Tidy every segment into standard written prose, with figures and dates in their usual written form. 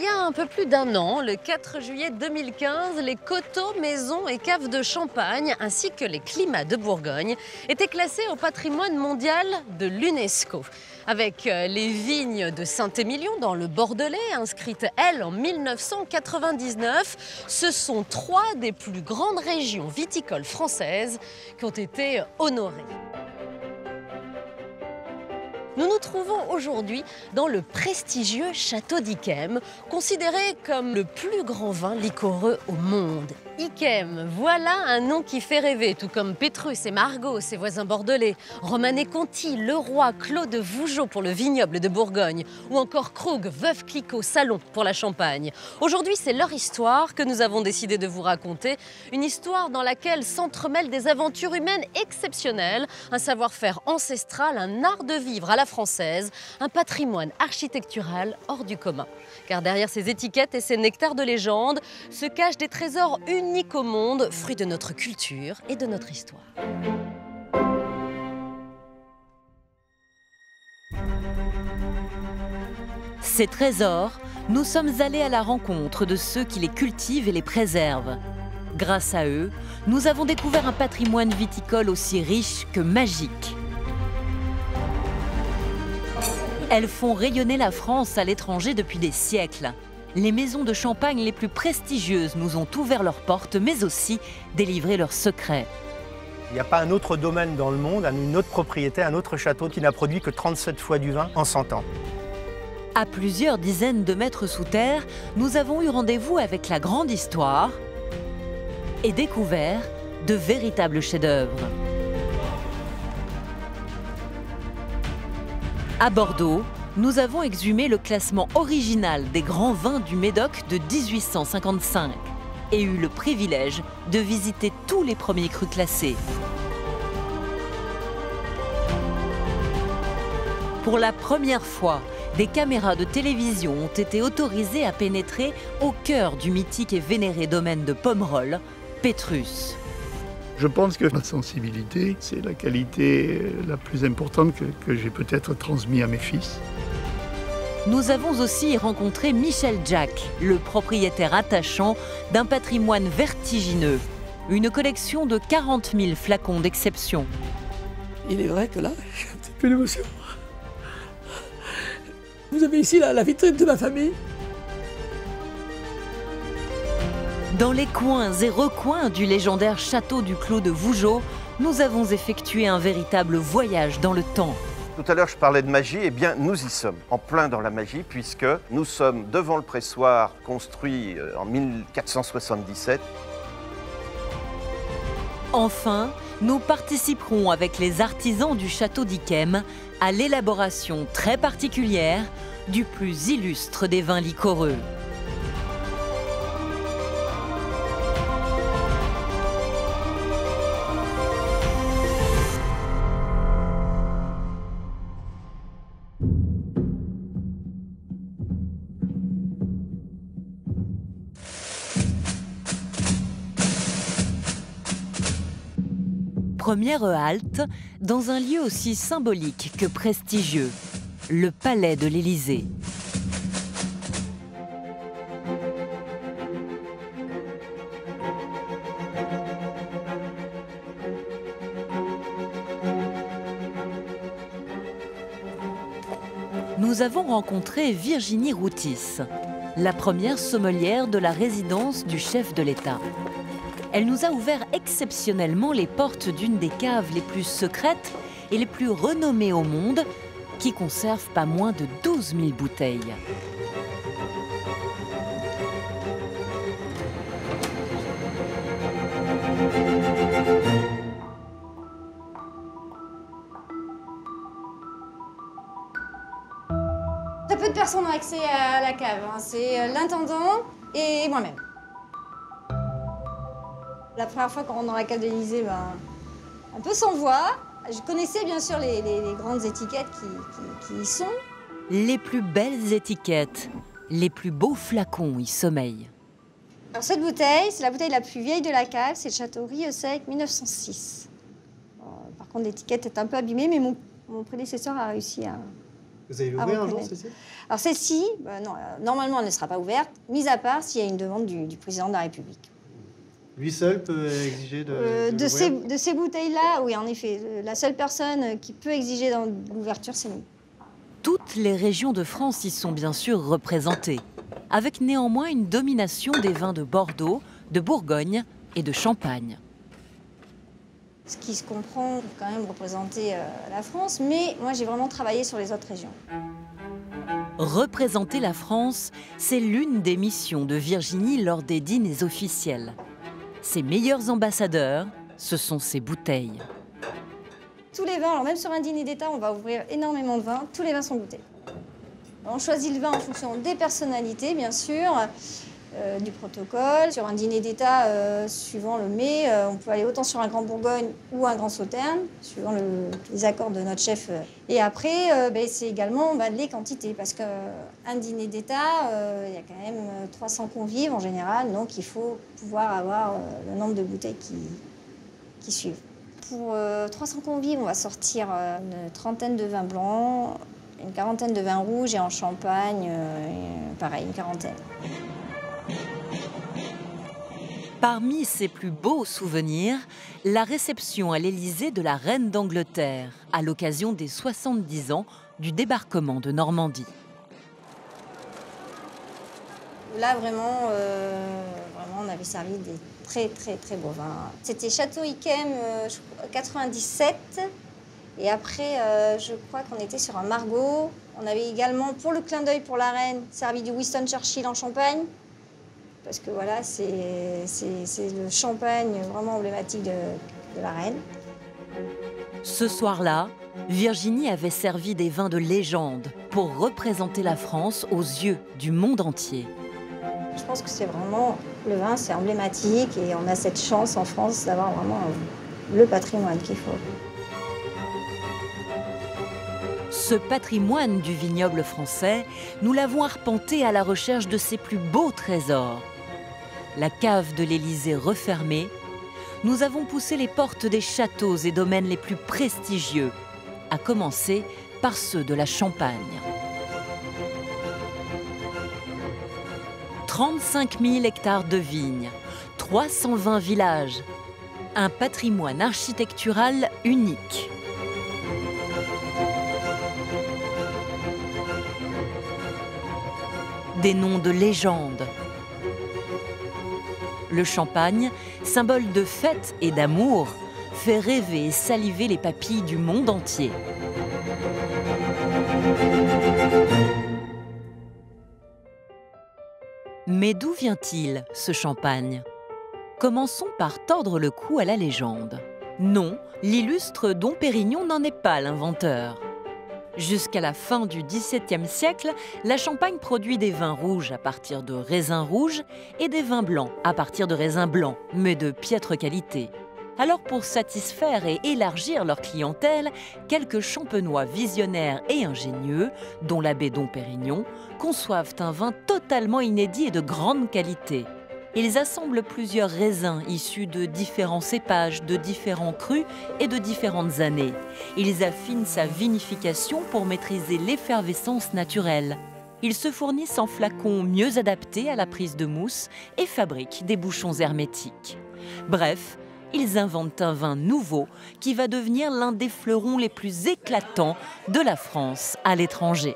y a un peu plus d'un an, le 4 juillet 2015, les coteaux, maisons et caves de Champagne, ainsi que les climats de Bourgogne, étaient classés au patrimoine mondial de l'UNESCO. Avec les vignes de Saint-Émilion dans le Bordelais, inscrites elles en 1999, ce sont 3 des plus grandes régions viticoles françaises qui ont été honorées. Nous nous trouvons aujourd'hui dans le prestigieux château d'Yquem, considéré comme le plus grand vin liquoreux au monde. Yquem, voilà un nom qui fait rêver, tout comme Pétrus et Margaux, ses voisins bordelais, Romanée Conti, Leroy, Clos de Vougeot pour le vignoble de Bourgogne, ou encore Krug, Veuve Clicquot, Salon pour la Champagne. Aujourd'hui, c'est leur histoire que nous avons décidé de vous raconter, une histoire dans laquelle s'entremêlent des aventures humaines exceptionnelles, un savoir-faire ancestral, un art de vivre à la française, un patrimoine architectural hors du commun. Car derrière ces étiquettes et ces nectars de légende se cachent des trésors uniques au monde, fruits de notre culture et de notre histoire. Ces trésors, nous sommes allés à la rencontre de ceux qui les cultivent et les préservent. Grâce à eux, nous avons découvert un patrimoine viticole aussi riche que magique. Elles font rayonner la France à l'étranger depuis des siècles. Les maisons de champagne les plus prestigieuses nous ont ouvert leurs portes, mais aussi délivré leurs secrets. Il n'y a pas un autre domaine dans le monde, une autre propriété, un autre château qui n'a produit que 37 fois du vin en 100 ans. À plusieurs dizaines de mètres sous terre, nous avons eu rendez-vous avec la grande histoire et découvert de véritables chefs-d'œuvre. À Bordeaux, nous avons exhumé le classement original des grands vins du Médoc de 1855 et eu le privilège de visiter tous les premiers crus classés. Pour la première fois, des caméras de télévision ont été autorisées à pénétrer au cœur du mythique et vénéré domaine de Pomerol, Pétrus. Je pense que ma sensibilité, c'est la qualité la plus importante que j'ai peut-être transmise à mes fils. Nous avons aussi rencontré Michel Jack, le propriétaire attachant d'un patrimoine vertigineux, une collection de 40 000 flacons d'exception. Il est vrai que là, j'ai un petit peu d'émotion. Vous avez ici la vitrine de ma famille. Dans les coins et recoins du légendaire château du Clos de Vougeot, nous avons effectué un véritable voyage dans le temps. Tout à l'heure, je parlais de magie, eh bien, nous y sommes, en plein dans la magie, puisque nous sommes devant le pressoir construit en 1477. Enfin, nous participerons avec les artisans du château d'Yquem à l'élaboration très particulière du plus illustre des vins liquoreux. Première halte, dans un lieu aussi symbolique que prestigieux, le palais de l'Élysée. Nous avons rencontré Virginie Routis, la première sommelière de la résidence du chef de l'État. Elle nous a ouvert exceptionnellement les portes d'une des caves les plus secrètes et les plus renommées au monde, qui conserve pas moins de 12 000 bouteilles. Très peu de personnes ont accès à la cave, hein. C'est l'intendant et moi-même. La première fois qu'on rentre dans la cave de l'Élysée, un peu sans voix. Je connaissais bien sûr les grandes étiquettes qui y sont. Les plus belles étiquettes, les plus beaux flacons y sommeillent. Alors cette bouteille, c'est la bouteille la plus vieille de la cave, c'est le Château Rieussec 1906. Par contre, l'étiquette est un peu abîmée, mais mon prédécesseur a réussi Vous allez à l'ouvrir un jour, reconnaître. celle-ci? Alors celle-ci, non, normalement, elle ne sera pas ouverte, mis à part s'il y a une demande du président de la République. Lui seul peut exiger de l'ouvrir? De ces bouteilles-là, oui, en effet. La seule personne qui peut exiger l'ouverture, c'est nous. Toutes les régions de France y sont bien sûr représentées, avec néanmoins une domination des vins de Bordeaux, de Bourgogne et de Champagne. Ce qui se comprend, quand même représenter la France, mais moi j'ai vraiment travaillé sur les autres régions. Représenter la France, c'est l'une des missions de Virginie lors des dîners officiels. Ses meilleurs ambassadeurs, ce sont ses bouteilles. Tous les vins, alors même sur un dîner d'État, on va ouvrir énormément de vins, tous les vins sont goûtés. On choisit le vin en fonction des personnalités, bien sûr, du protocole. Sur un dîner d'État, suivant le mets, on peut aller autant sur un Grand Bourgogne ou un Grand Sauternes, suivant les accords de notre chef. Et après, c'est également les quantités, parce qu'un dîner d'État, il y a quand même 300 convives en général, donc il faut pouvoir avoir le nombre de bouteilles qui suivent. Pour 300 convives, on va sortir une trentaine de vins blancs, une quarantaine de vins rouges et en Champagne, pareil, une quarantaine. Parmi ses plus beaux souvenirs, la réception à l'Élysée de la reine d'Angleterre à l'occasion des 70 ans du débarquement de Normandie. Là, vraiment, on avait servi des très beaux vins. C'était Château Yquem 97. Et après, je crois qu'on était sur un Margaux. On avait également, pour le clin d'œil pour la reine, servi du Winston Churchill en Champagne. Parce que voilà, c'est le champagne vraiment emblématique de la reine. Ce soir-là, Virginie avait servi des vins de légende pour représenter la France aux yeux du monde entier. Je pense que c'est vraiment, le vin, c'est emblématique et on a cette chance en France d'avoir vraiment le patrimoine qu'il faut. Ce patrimoine du vignoble français, nous l'avons arpenté à la recherche de ses plus beaux trésors. La cave de l'Élysée refermée, nous avons poussé les portes des châteaux et domaines les plus prestigieux, à commencer par ceux de la Champagne. 35 000 hectares de vignes, 320 villages, un patrimoine architectural unique. Des noms de légende. Le champagne, symbole de fête et d'amour, fait rêver et saliver les papilles du monde entier. Mais d'où vient-il, ce champagne? Commençons par tordre le cou à la légende. Non, l'illustre Dom Pérignon n'en est pas l'inventeur. Jusqu'à la fin du XVIIe siècle, la Champagne produit des vins rouges à partir de raisins rouges et des vins blancs à partir de raisins blancs, mais de piètre qualité. Alors pour satisfaire et élargir leur clientèle, quelques champenois visionnaires et ingénieux, dont l'abbé Dom Pérignon, conçoivent un vin totalement inédit et de grande qualité. Ils assemblent plusieurs raisins issus de différents cépages, de différents crus et de différentes années. Ils affinent sa vinification pour maîtriser l'effervescence naturelle. Ils se fournissent en flacons mieux adaptés à la prise de mousse et fabriquent des bouchons hermétiques. Bref, ils inventent un vin nouveau qui va devenir l'un des fleurons les plus éclatants de la France à l'étranger.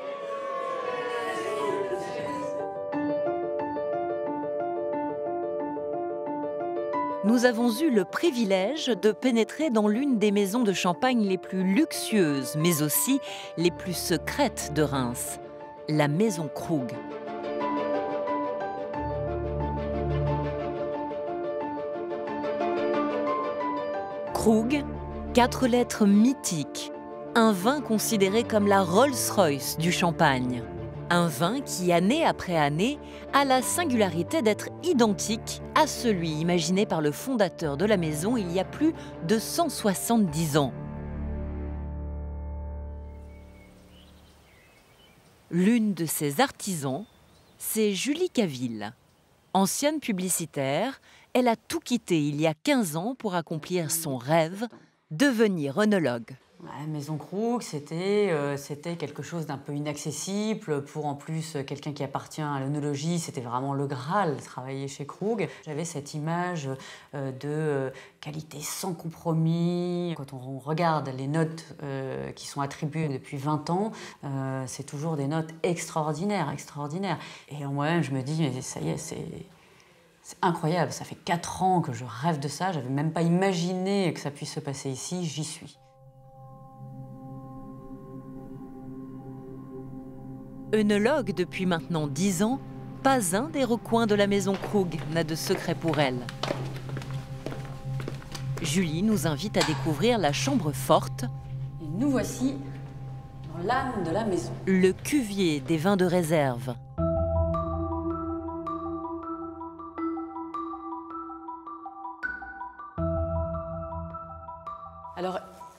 Nous avons eu le privilège de pénétrer dans l'une des maisons de Champagne les plus luxueuses, mais aussi les plus secrètes de Reims, la maison Krug. Krug, 4 lettres mythiques, un vin considéré comme la Rolls-Royce du champagne. Un vin qui, année après année, a la singularité d'être identique à celui imaginé par le fondateur de la maison il y a plus de 170 ans. L'une de ses artisans, c'est Julie Caville. Ancienne publicitaire, elle a tout quitté il y a 15 ans pour accomplir son rêve, devenir œnologue. La maison Krug, c'était quelque chose d'un peu inaccessible. Pour en plus quelqu'un qui appartient à l'œnologie, c'était vraiment le Graal, travailler chez Krug. J'avais cette image de qualité sans compromis. Quand on regarde les notes qui sont attribuées depuis 20 ans, c'est toujours des notes extraordinaires, extraordinaires. Et en moi-même, je me dis, mais ça y est, c'est incroyable. Ça fait 4 ans que je rêve de ça. Je n'avais même pas imaginé que ça puisse se passer ici. J'y suis. Œnologue depuis maintenant 10 ans, pas un des recoins de la maison Krug n'a de secret pour elle. Julie nous invite à découvrir la chambre forte. Et nous voici dans l'âme de la maison. Le cuvier des vins de réserve. Alors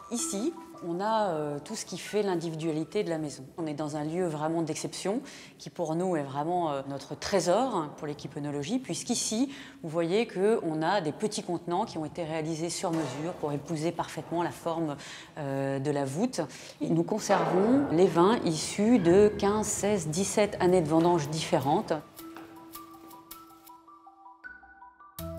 ici, on a tout ce qui fait l'individualité de la maison. On est dans un lieu vraiment d'exception qui pour nous est vraiment notre trésor pour l'équipe œnologie, puisqu'ici, vous voyez qu'on a des petits contenants qui ont été réalisés sur mesure pour épouser parfaitement la forme de la voûte. Et nous conservons les vins issus de 15, 16, 17 années de vendanges différentes.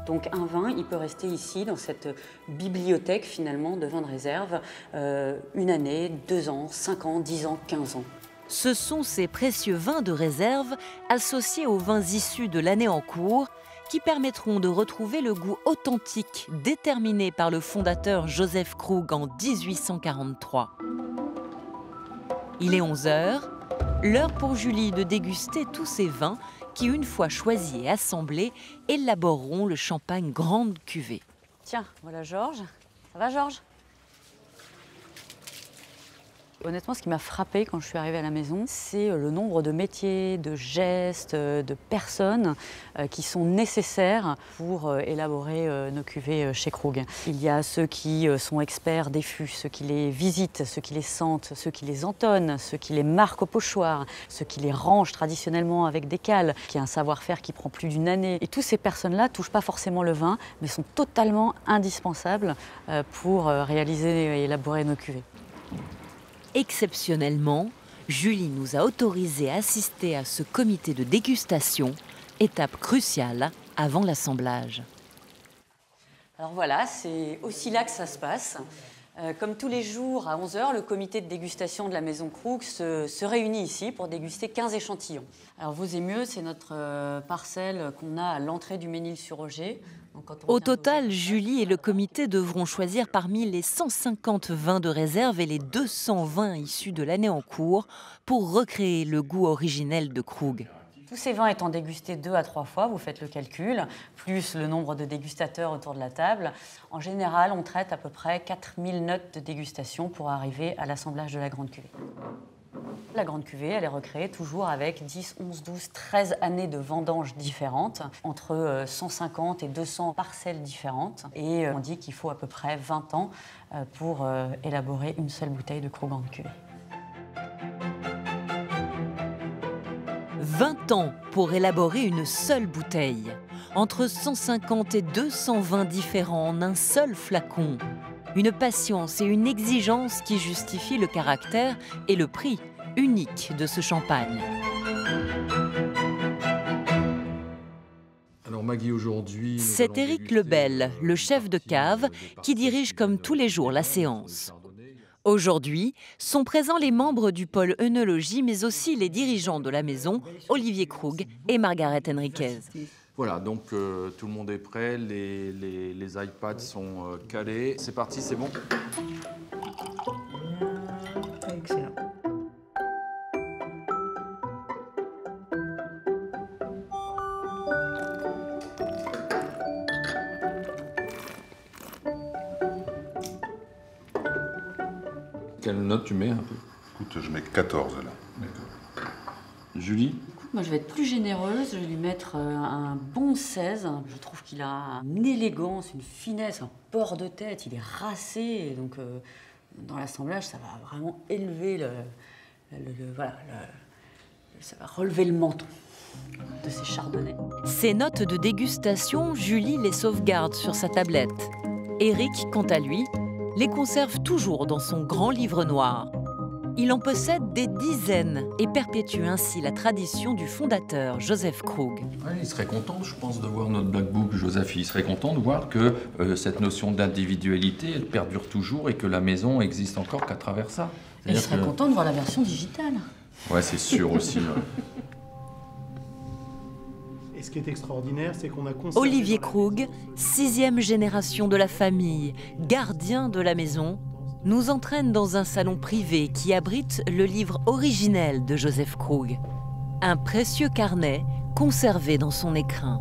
Donc un vin, il peut rester ici, dans cette bibliothèque finalement de vins de réserve, 1 année, 2 ans, 5 ans, 10 ans, 15 ans. Ce sont ces précieux vins de réserve associés aux vins issus de l'année en cours qui permettront de retrouver le goût authentique déterminé par le fondateur Joseph Krug en 1843. Il est 11 h, l'heure pour Julie de déguster tous ces vins qui, une fois choisis et assemblés, élaboreront le champagne grande cuvée. Tiens, voilà Georges. Ça va Georges ? Honnêtement, ce qui m'a frappée quand je suis arrivée à la maison, c'est le nombre de métiers, de gestes, de personnes qui sont nécessaires pour élaborer nos cuvées chez Krug. Il y a ceux qui sont experts des fûts, ceux qui les visitent, ceux qui les sentent, ceux qui les entonnent, ceux qui les marquent au pochoir, ceux qui les rangent traditionnellement avec des cales, qui a un savoir-faire qui prend plus d'1 année. Et toutes ces personnes-là ne touchent pas forcément le vin, mais sont totalement indispensables pour réaliser et élaborer nos cuvées. Exceptionnellement, Julie nous a autorisés à assister à ce comité de dégustation, étape cruciale avant l'assemblage. Alors voilà, c'est aussi là que ça se passe. Comme tous les jours, à 11 h, le comité de dégustation de la maison Krug se réunit ici pour déguster 15 échantillons. Alors Vos et Mieux, c'est notre parcelle qu'on a à l'entrée du Ménil-sur-Oger. Au total, Julie et le comité devront choisir parmi les 150 vins de réserve et les 200 vins issus de l'année en cours pour recréer le goût originel de Krug. Tous ces vins étant dégustés 2 à 3 fois, vous faites le calcul, plus le nombre de dégustateurs autour de la table. En général, on traite à peu près 4000 notes de dégustation pour arriver à l'assemblage de la grande cuvée. La grande cuvée, elle est recréée toujours avec 10, 11, 12, 13 années de vendanges différentes, entre 150 et 200 parcelles différentes. Et on dit qu'il faut à peu près 20 ans pour élaborer une seule bouteille de Krug grande cuvée. 20 ans pour élaborer une seule bouteille, entre 150 et 200 vins différents en un seul flacon. Une patience et une exigence qui justifient le caractère et le prix unique de ce champagne. Alors Maggie, aujourd'hui... C'est Éric Lebel, le chef de cave, qui dirige comme tous les jours la séance. Aujourd'hui, sont présents les membres du pôle œnologie, mais aussi les dirigeants de la maison, Olivier Krug et Margaret Henriquez. Voilà, donc tout le monde est prêt, les iPads sont calés. C'est parti, c'est bon? Excellent. Quelle note tu mets un peu? Écoute, je mets 14 là. D'accord. Julie? Moi, je vais être plus généreuse, je vais lui mettre un bon 16. Je trouve qu'il a une élégance, une finesse, un port de tête, il est racé. Donc, dans l'assemblage, ça va vraiment élever ça va relever le menton de ces chardonnays. Ces notes de dégustation, Julie les sauvegarde sur sa tablette. Éric, quant à lui, les conserve toujours dans son grand livre noir. Il en possède des dizaines et perpétue ainsi la tradition du fondateur Joseph Krug. Ouais, il serait content, je pense, de voir notre Black Book, Joseph. Il serait content de voir que cette notion d'individualité, elle perdure toujours et que la maison existe encore qu'à travers ça. Il serait content de voir la version digitale. Ouais, c'est sûr aussi. Et ce qui est extraordinaire, c'est qu'on a conservé... Olivier Krug, 6e génération de la famille, gardien de la maison, nous entraîne dans un salon privé qui abrite le livre originel de Joseph Krug. Un précieux carnet conservé dans son écrin.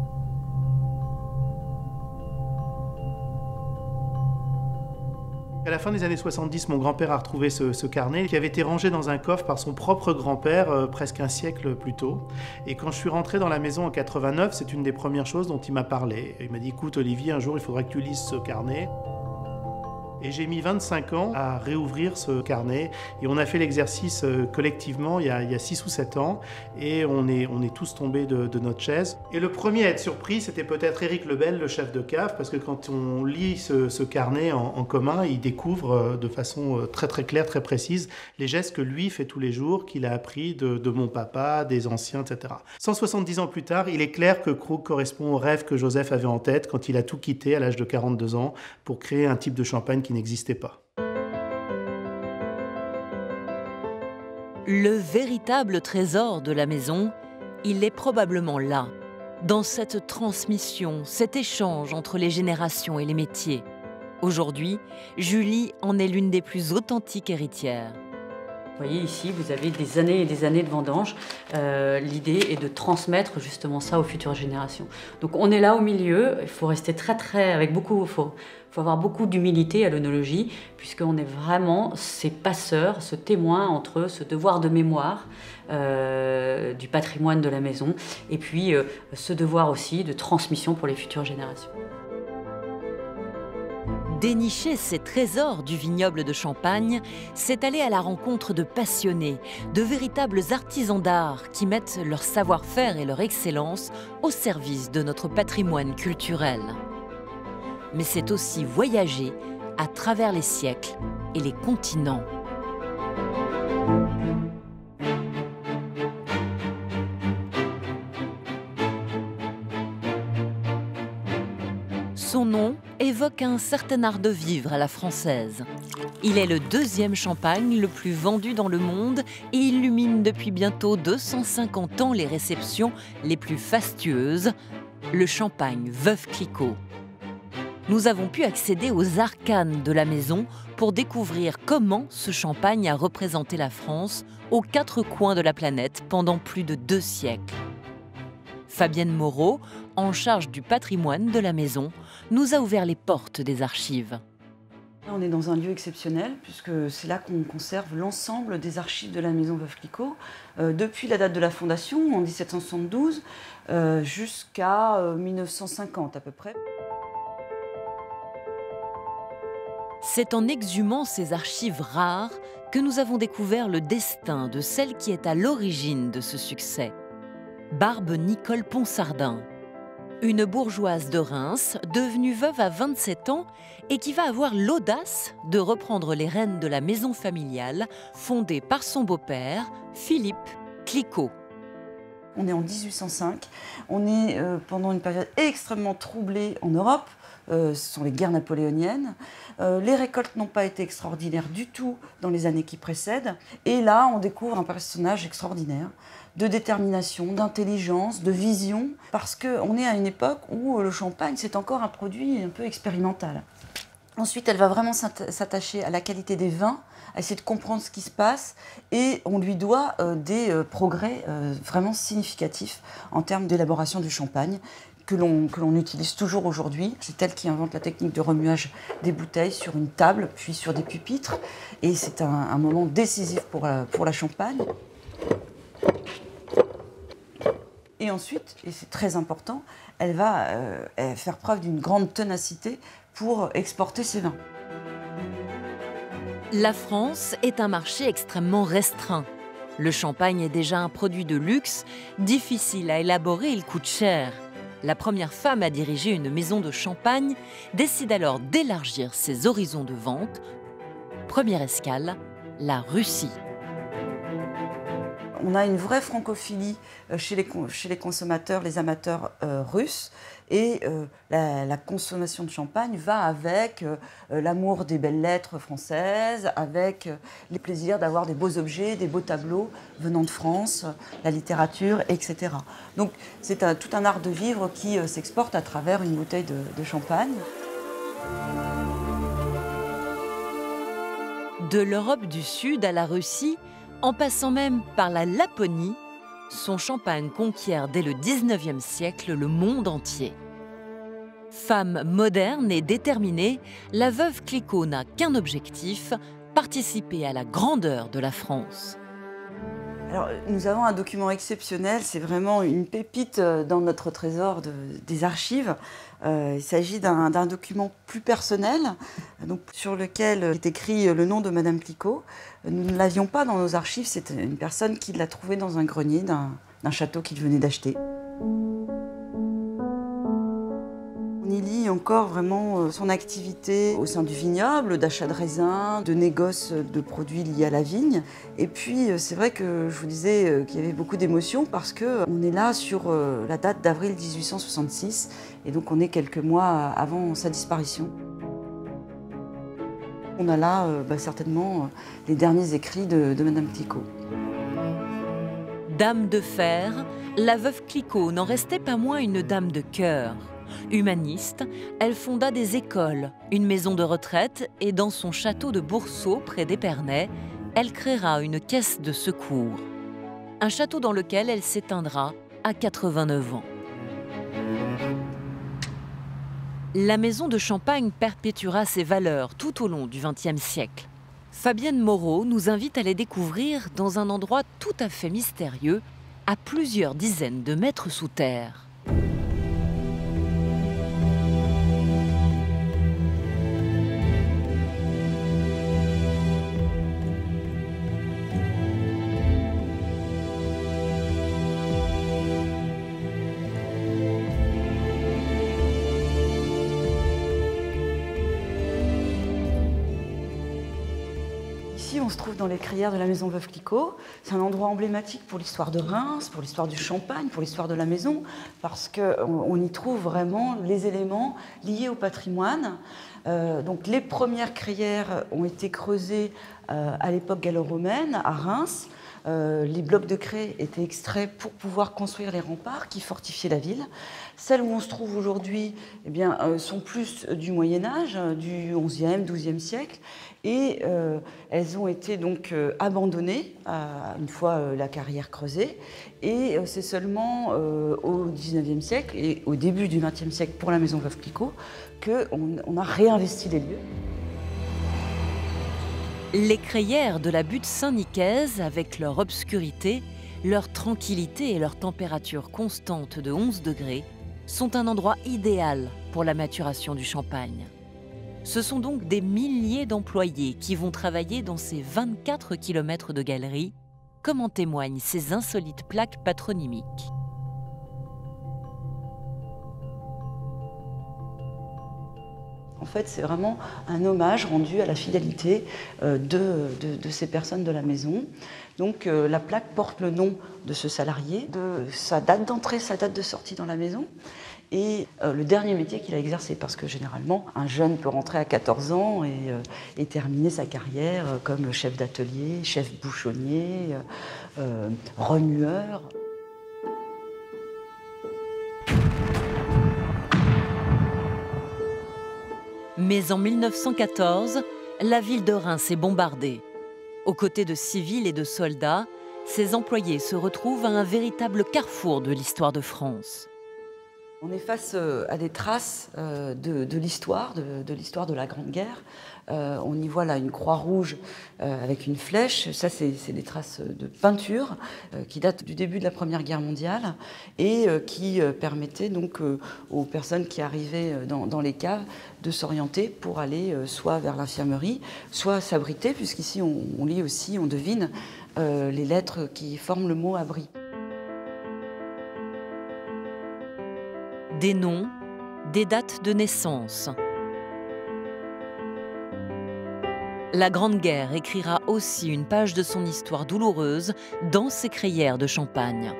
À la fin des années 70, mon grand-père a retrouvé ce carnet qui avait été rangé dans un coffre par son propre grand-père presque un siècle plus tôt. Et quand je suis rentré dans la maison en 89, c'est une des premières choses dont il m'a parlé. Il m'a dit « Écoute Olivier, un jour il faudra que tu lises ce carnet ». Et j'ai mis 25 ans à réouvrir ce carnet et on a fait l'exercice collectivement il y a 6 ou 7 ans et on est tous tombés de notre chaise. Et le premier à être surpris, c'était peut-être Éric Lebel, le chef de cave, parce que quand on lit ce carnet en commun, il découvre de façon très très claire, très précise, les gestes que lui fait tous les jours, qu'il a appris de mon papa, des anciens, etc. 170 ans plus tard, il est clair que Krug correspond au rêve que Joseph avait en tête quand il a tout quitté à l'âge de 42 ans pour créer un type de champagne qui n'existait pas. Le véritable trésor de la maison, il est probablement là, dans cette transmission, cet échange entre les générations et les métiers. Aujourd'hui, Julie en est l'une des plus authentiques héritières. Vous voyez ici, vous avez des années et des années de vendange. L'idée est de transmettre justement ça aux futures générations. Donc on est là au milieu, il faut rester avec beaucoup, faut avoir beaucoup d'humilité à l'œnologie, puisqu'on est vraiment ces passeurs, ce témoin entre ce devoir de mémoire du patrimoine de la maison, et puis ce devoir aussi de transmission pour les futures générations. Dénicher ces trésors du vignoble de Champagne, c'est aller à la rencontre de passionnés, de véritables artisans d'art qui mettent leur savoir-faire et leur excellence au service de notre patrimoine culturel. Mais c'est aussi voyager à travers les siècles et les continents. Son nom évoque un certain art de vivre à la française. Il est le 2e champagne le plus vendu dans le monde et illumine depuis bientôt 250 ans les réceptions les plus fastueuses, le champagne Veuve Clicquot. Nous avons pu accéder aux arcanes de la maison pour découvrir comment ce champagne a représenté la France aux 4 coins de la planète pendant plus de 2 siècles. Fabienne Moreau, en charge du patrimoine de la maison, nous a ouvert les portes des archives. On est dans un lieu exceptionnel puisque c'est là qu'on conserve l'ensemble des archives de la maison Veuve Clicquot depuis la date de la fondation en 1772 jusqu'à 1950 à peu près. C'est en exhumant ces archives rares que nous avons découvert le destin de celle qui est à l'origine de ce succès. Barbe Nicole Ponsardin, une bourgeoise de Reims devenue veuve à 27 ans et qui va avoir l'audace de reprendre les rênes de la maison familiale fondée par son beau-père, Philippe Clicquot. On est en 1805, on est pendant une période extrêmement troublée en Europe, ce sont les guerres napoléoniennes. Les récoltes n'ont pas été extraordinaires du tout dans les années qui précèdent. Et là, on découvre un personnage extraordinaire de détermination, d'intelligence, de vision, parce qu'on est à une époque où le champagne, c'est encore un produit un peu expérimental. Ensuite, elle va vraiment s'attacher à la qualité des vins, à essayer de comprendre ce qui se passe, et on lui doit des progrès vraiment significatifs en termes d'élaboration du champagne, que l'on utilise toujours aujourd'hui. C'est elle qui invente la technique de remuage des bouteilles sur une table, puis sur des pupitres. Et c'est un moment décisif pour la Champagne. Et ensuite, et c'est très important, elle va faire preuve d'une grande ténacité pour exporter ses vins. La France est un marché extrêmement restreint. Le champagne est déjà un produit de luxe, difficile à élaborer, il coûte cher. la première femme à diriger une maison de champagne, décide alors d'élargir ses horizons de vente. Première escale, la Russie. On a une vraie francophilie chez les consommateurs, les amateurs russes. Et la consommation de champagne va avec l'amour des belles lettres françaises, avec les plaisirs d'avoir des beaux objets, des beaux tableaux venant de France, la littérature, etc. Donc c'est tout un art de vivre qui s'exporte à travers une bouteille de champagne. De l'Europe du Sud à la Russie, en passant même par la Laponie, son champagne conquiert dès le XIXe siècle le monde entier. Femme moderne et déterminée, la veuve Clicquot n'a qu'un objectif, participer à la grandeur de la France. Alors, nous avons un document exceptionnel, c'est vraiment une pépite dans notre trésor des archives. Il s'agit d'un document plus personnel, donc, sur lequel est écrit le nom de Madame Clicquot. Nous ne l'avions pas dans nos archives, c'est une personne qui l'a trouvé dans un grenier d'un château qu'il venait d'acheter. On y lit encore vraiment son activité au sein du vignoble, d'achat de raisins, de négoce de produits liés à la vigne. Et puis c'est vrai que je vous disais qu'il y avait beaucoup d'émotions parce qu'on est là sur la date d'avril 1866 et donc on est quelques mois avant sa disparition. On a là certainement les derniers écrits de Madame Clicquot. Dame de fer, la veuve Clicquot n'en restait pas moins une dame de cœur. Humaniste, elle fonda des écoles, une maison de retraite et dans son château de Boursault, près d'Épernay, elle créera une caisse de secours. Un château dans lequel elle s'éteindra à 89 ans. La maison de champagne perpétuera ses valeurs tout au long du XXe siècle. Fabienne Moreau nous invite à les découvrir dans un endroit tout à fait mystérieux, à plusieurs dizaines de mètres sous terre. On se trouve dans les crayères de la maison Veuve Clicquot. C'est un endroit emblématique pour l'histoire de Reims, pour l'histoire du champagne, pour l'histoire de la maison, parce qu'on y trouve vraiment les éléments liés au patrimoine. Donc les premières crayères ont été creusées à l'époque gallo-romaine, à Reims. Les blocs de craie étaient extraits pour pouvoir construire les remparts qui fortifiaient la ville. Celles où on se trouve aujourd'hui sont plus du Moyen-Âge, du XIe, XIIe siècle. Et elles ont été donc abandonnées une fois la carrière creusée. Et c'est seulement au XIXe siècle et au début du XXe siècle pour la maison Veuve Clicquot qu'on a réinvesti les lieux. Les crayères de la butte Saint-Nicaise, avec leur obscurité, leur tranquillité et leur température constante de 11 degrés, sont un endroit idéal pour la maturation du champagne. Ce sont donc des milliers d'employés qui vont travailler dans ces 24 km de galeries, comme en témoignent ces insolites plaques patronymiques. En fait, c'est vraiment un hommage rendu à la fidélité de ces personnes de la maison. Donc la plaque porte le nom de ce salarié, de sa date d'entrée, sa date de sortie dans la maison et le dernier métier qu'il a exercé. Parce que généralement, un jeune peut rentrer à 14 ans et terminer sa carrière comme chef d'atelier, chef bouchonnier, remueur. Mais en 1914, la ville de Reims est bombardée. Aux côtés de civils et de soldats, ces employés se retrouvent à un véritable carrefour de l'histoire de France. On est face à des traces de l'histoire de la Grande Guerre. On y voit là une croix rouge avec une flèche. Ça, c'est des traces de peinture qui datent du début de la Première Guerre mondiale et qui permettaient donc aux personnes qui arrivaient dans les caves de s'orienter pour aller soit vers l'infirmerie, soit s'abriter, puisqu'ici on lit aussi, on devine les lettres qui forment le mot abri. des noms, des dates de naissance. La Grande Guerre écrira aussi une page de son histoire douloureuse dans ses crayères de Champagne.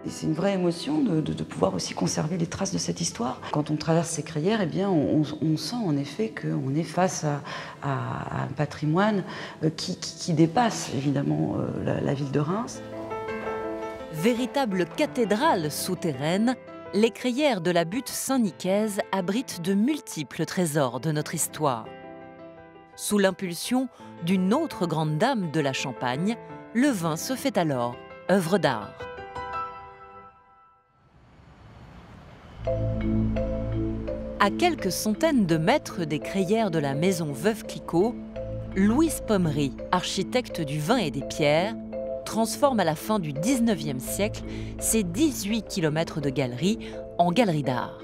C'est une vraie émotion de pouvoir aussi conserver les traces de cette histoire. Quand on traverse ces crayères, eh bien, on sent en effet qu'on est face à un patrimoine qui dépasse évidemment la ville de Reims. Véritable cathédrale souterraine, les crayères de la butte Saint-Nicaise abritent de multiples trésors de notre histoire. Sous l'impulsion d'une autre grande dame de la Champagne, le vin se fait alors œuvre d'art. À quelques centaines de mètres des crayères de la maison Veuve Clicquot, Louise Pommery, architecte du vin et des pierres, transforme à la fin du XIXe siècle ses 18 km de galeries en galeries d'art.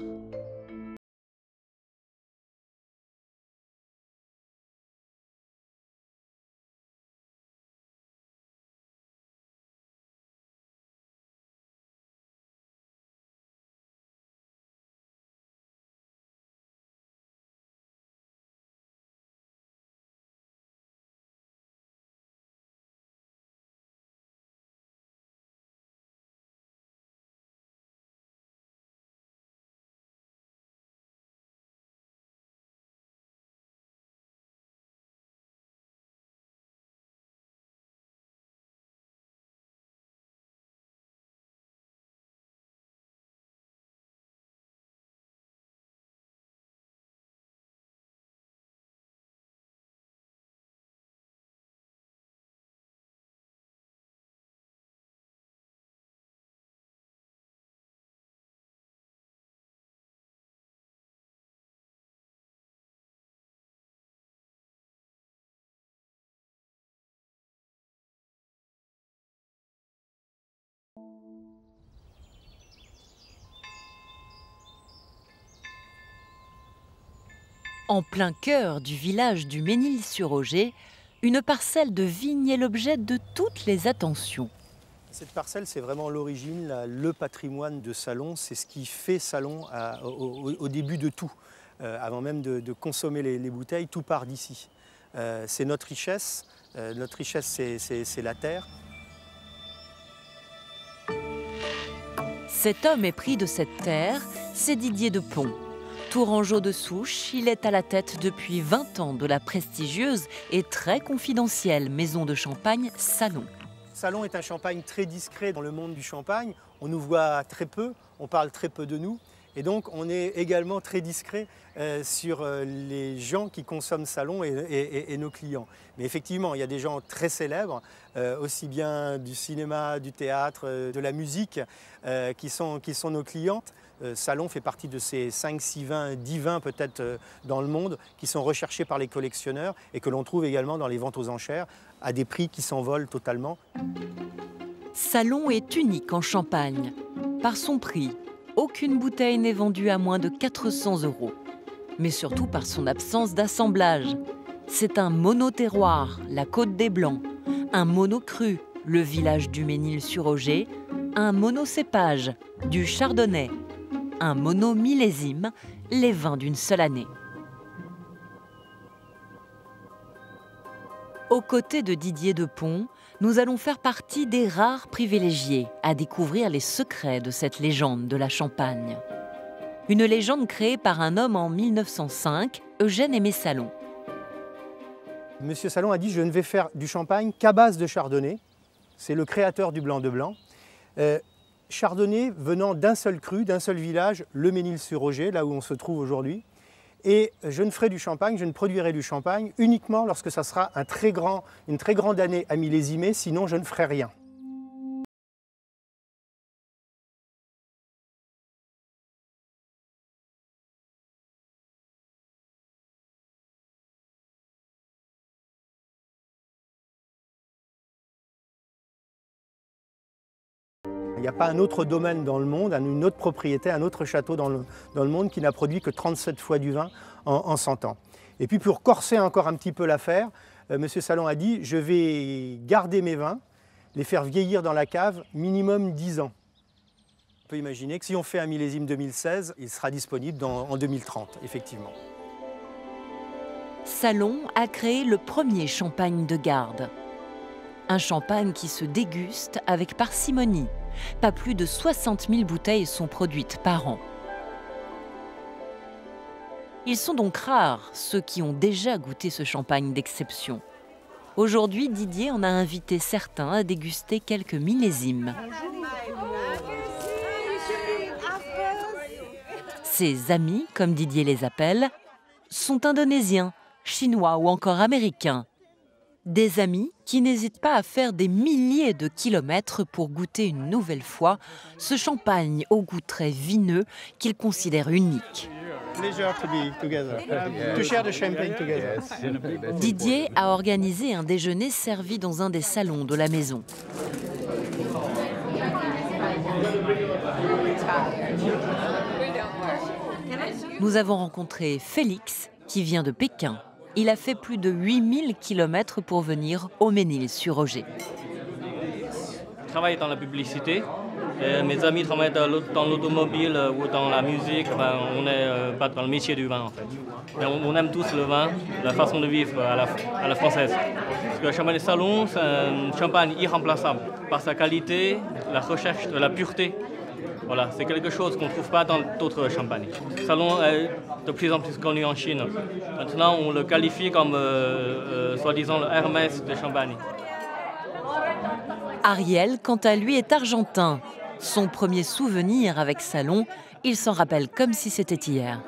En plein cœur du village du Mesnil-sur-Oger, une parcelle de vigne est l'objet de toutes les attentions. Cette parcelle, c'est vraiment l'origine, le patrimoine de Salon. C'est ce qui fait Salon au début de tout. Avant même de consommer les bouteilles, tout part d'ici. C'est notre richesse. Notre richesse, c'est la terre. Cet homme épris de cette terre, c'est Didier de Pont. Tourangeau de souche, il est à la tête depuis 20 ans de la prestigieuse et très confidentielle maison de champagne Salon. Salon est un champagne très discret dans le monde du champagne. On nous voit très peu, on parle très peu de nous. Et donc on est également très discret sur les gens qui consomment Salon et nos clients. Mais effectivement, il y a des gens très célèbres, aussi bien du cinéma, du théâtre, de la musique, qui sont nos clientes. Salon fait partie de ces 5-6 vins, 10 vins peut-être dans le monde qui sont recherchés par les collectionneurs et que l'on trouve également dans les ventes aux enchères à des prix qui s'envolent totalement. Salon est unique en Champagne. Par son prix, aucune bouteille n'est vendue à moins de 400 €. Mais surtout par son absence d'assemblage. C'est un mono-terroir, la Côte des Blancs, un mono-cru, le village du Mesnil-sur-Oger, un mono-cépage, du chardonnay, un mono-millésime, les vins d'une seule année. Aux côtés de Didier de Pont, nous allons faire partie des rares privilégiés à découvrir les secrets de cette légende de la Champagne. Une légende créée par un homme en 1905, Eugène Aimé Salon. Monsieur Salon a dit « Je ne vais faire du champagne qu'à base de chardonnay ». C'est le créateur du blanc de blanc. Chardonnay venant d'un seul cru, d'un seul village, le Mesnil-sur-Oger, là où on se trouve aujourd'hui. Et je ne ferai du champagne, je ne produirai du champagne uniquement lorsque ça sera une très grande année à millésimer, sinon je ne ferai rien. Il n'y a pas un autre domaine dans le monde, une autre propriété, un autre château dans le monde qui n'a produit que 37 fois du vin en 100 ans. Et puis pour corser encore un petit peu l'affaire, M. Salon a dit « Je vais garder mes vins, les faire vieillir dans la cave minimum 10 ans. On peut imaginer que si on fait un millésime 2016, il sera disponible en 2030, effectivement. Salon a créé le premier champagne de garde. Un champagne qui se déguste avec parcimonie. Pas plus de 60 000 bouteilles sont produites par an. Ils sont donc rares, ceux qui ont déjà goûté ce champagne d'exception. Aujourd'hui, Didier en a invité certains à déguster quelques millésimes. Ses amis, comme Didier les appelle, sont indonésiens, chinois ou encore américains. Des amis qui n'hésitent pas à faire des milliers de kilomètres pour goûter une nouvelle fois ce champagne au goût très vineux qu'ils considèrent unique. Didier a organisé un déjeuner servi dans un des salons de la maison. Nous avons rencontré Félix, qui vient de Pékin. Il a fait plus de 8000 km pour venir au Ménil-sur-Oger. Je travaille dans la publicité. Mes amis travaillent dans l'automobile ou dans la musique. Enfin, on n'est pas dans le métier du vin, en fait. Mais on aime tous le vin, la façon de vivre à la française. Parce que le champagne de Salon, c'est un champagne irremplaçable par sa qualité, la recherche de la pureté. Voilà, c'est quelque chose qu'on ne trouve pas dans d'autres champagnes. Salon est de plus en plus connu en Chine. Maintenant, on le qualifie comme, soi-disant, le Hermès de Champagne. Ariel, quant à lui, est argentin. Son premier souvenir avec Salon, il s'en rappelle comme si c'était hier.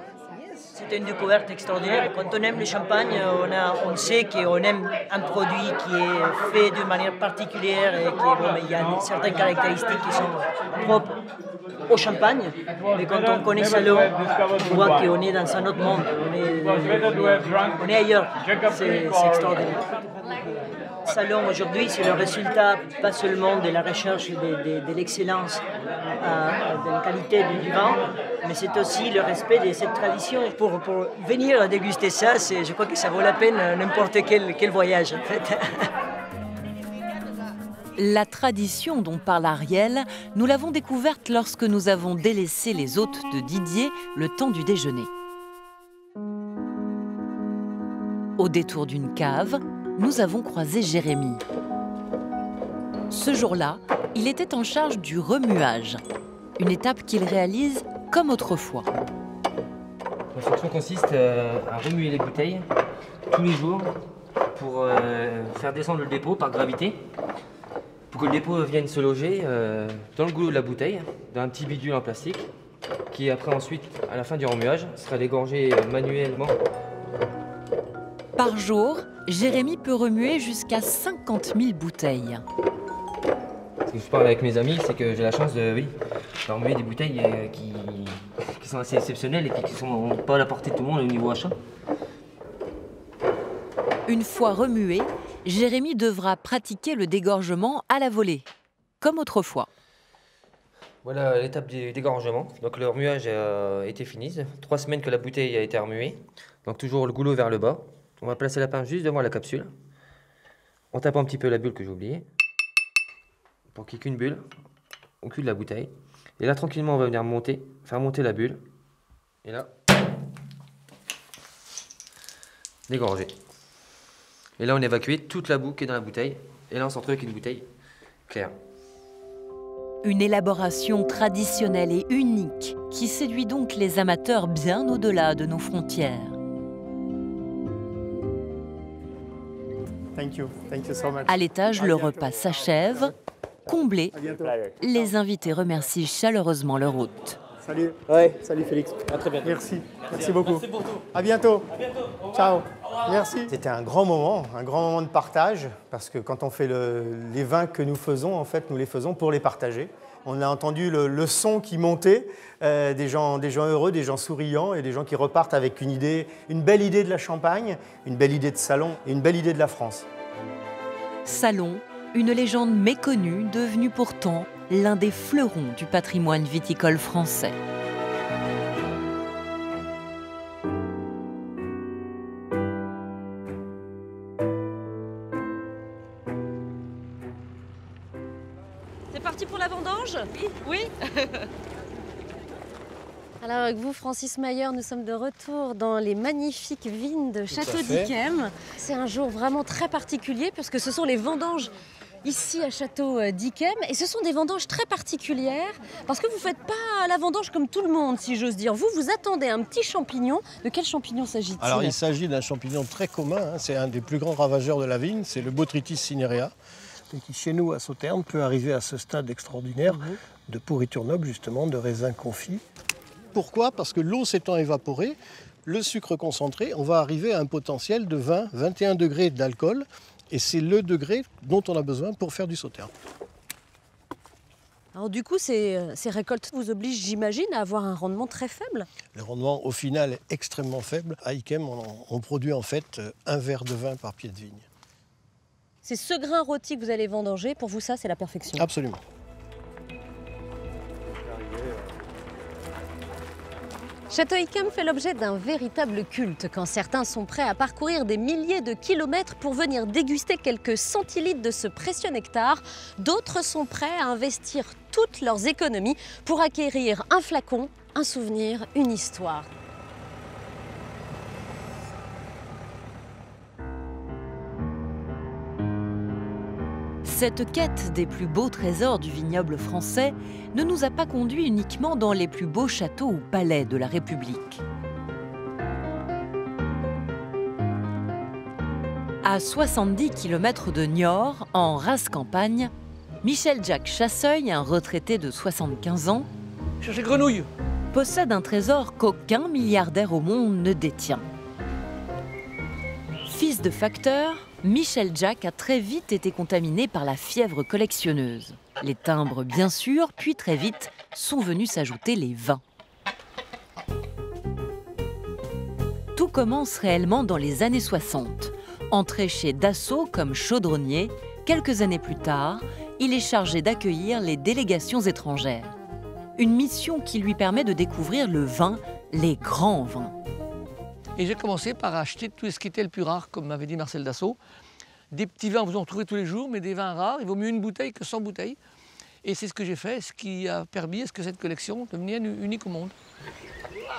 C'était une découverte extraordinaire. Quand on aime le champagne, on sait qu'on aime un produit qui est fait d'une manière particulière et il y a certaines caractéristiques qui sont propres au champagne. Mais quand on connaît Salon, on voit qu'on est dans un autre monde. On est ailleurs. C'est extraordinaire. Salon aujourd'hui, c'est le résultat pas seulement de la recherche de l'excellence, de la qualité du vin, mais c'est aussi le respect de cette tradition. Pour venir déguster ça, je crois que ça vaut la peine n'importe quel voyage en fait. La tradition dont parle Ariel, nous l'avons découverte lorsque nous avons délaissé les hôtes de Didier le temps du déjeuner. Au détour d'une cave, nous avons croisé Jérémy. Ce jour-là, il était en charge du remuage, une étape qu'il réalise comme autrefois. La fonction consiste à remuer les bouteilles tous les jours pour faire descendre le dépôt par gravité, pour que le dépôt vienne se loger dans le goulot de la bouteille, dans un petit bidule en plastique, qui après ensuite, à la fin du remuage, sera dégorgé manuellement. Par jour, Jérémy peut remuer jusqu'à 50 000 bouteilles. Ce que je parle avec mes amis, c'est que j'ai la chance de remuer des bouteilles qui sont assez exceptionnelles et qui ne sont pas à la portée de tout le monde au niveau achat. Une fois remué, Jérémy devra pratiquer le dégorgement à la volée, comme autrefois. Voilà l'étape du dégorgement. Donc le remuage a été fini. 3 semaines que la bouteille a été remuée. Donc toujours le goulot vers le bas. On va placer la pince juste devant la capsule. On tape un petit peu la bulle que j'ai oubliée. Pour qu'il n'y ait qu'une bulle au cul de la bouteille. Et là, tranquillement, on va venir faire monter la bulle. Et là, dégorger. Et là, on évacue toute la boue qui est dans la bouteille. Et là, on se retrouve avec une bouteille claire. Une élaboration traditionnelle et unique qui séduit donc les amateurs bien au-delà de nos frontières. Thank you so much. À l'étage, le repas s'achève. Comblé, les invités remercient chaleureusement leur hôte. Salut. Ouais. Salut Félix. À très bientôt. Merci beaucoup. Merci pour tout. À bientôt. Ciao. Merci. C'était un grand moment de partage, parce que quand on fait les vins que nous faisons, en fait, nous les faisons pour les partager. On a entendu le son qui montait, des gens heureux, des gens souriants et des gens qui repartent avec une belle idée de la Champagne, une belle idée de Salon et une belle idée de la France. Salon, une légende méconnue devenue pourtant l'un des fleurons du patrimoine viticole français. vendanges? Oui. Alors avec vous, Francis Mayer, nous sommes de retour dans les magnifiques vignes de Château d'Yquem. C'est un jour vraiment très particulier puisque ce sont les vendanges ici à Château d'Yquem. Et ce sont des vendanges très particulières parce que vous ne faites pas la vendange comme tout le monde, si j'ose dire. Vous attendez un petit champignon. De quel champignon s'agit-il? Alors il s'agit d'un champignon très commun. C'est un des plus grands ravageurs de la vigne. C'est le Botrytis cinerea, qui chez nous à Sauternes peut arriver à ce stade extraordinaire de pourriture noble, justement, de raisins confits. Pourquoi? Parce que l'eau s'étant évaporée, le sucre concentré, on va arriver à un potentiel de 20-21 degrés d'alcool. Et c'est le degré dont on a besoin pour faire du Sauterne. Alors du coup, ces récoltes vous obligent, j'imagine, à avoir un rendement très faible? Le rendement, au final, est extrêmement faible. À Yquem, on produit en fait un verre de vin par pied de vigne. C'est ce grain rôti que vous allez vendanger. Pour vous, ça, c'est la perfection? Absolument. Château Yquem fait l'objet d'un véritable culte quand certains sont prêts à parcourir des milliers de kilomètres pour venir déguster quelques centilitres de ce précieux nectar. D'autres sont prêts à investir toutes leurs économies pour acquérir un flacon, un souvenir, une histoire. Cette quête des plus beaux trésors du vignoble français ne nous a pas conduits uniquement dans les plus beaux châteaux ou palais de la République. À 70 km de Niort, en rase campagne, Michel-Jacques Chasseuil, un retraité de 75 ans, Cherchez grenouille, possède un trésor qu'aucun milliardaire au monde ne détient. Fils de facteur, Michel-Jacques a très vite été contaminé par la fièvre collectionneuse. Les timbres, bien sûr, puis très vite sont venus s'ajouter les vins. Tout commence réellement dans les années 60. Entré chez Dassault comme chaudronnier, quelques années plus tard, il est chargé d'accueillir les délégations étrangères. Une mission qui lui permet de découvrir le vin, les grands vins. Et j'ai commencé par acheter tout ce qui était le plus rare, comme m'avait dit Marcel Dassault. Des petits vins, vous en trouvez tous les jours, mais des vins rares, il vaut mieux une bouteille que 100 bouteilles. Et c'est ce que j'ai fait, ce qui a permis à ce que cette collection devienne unique au monde.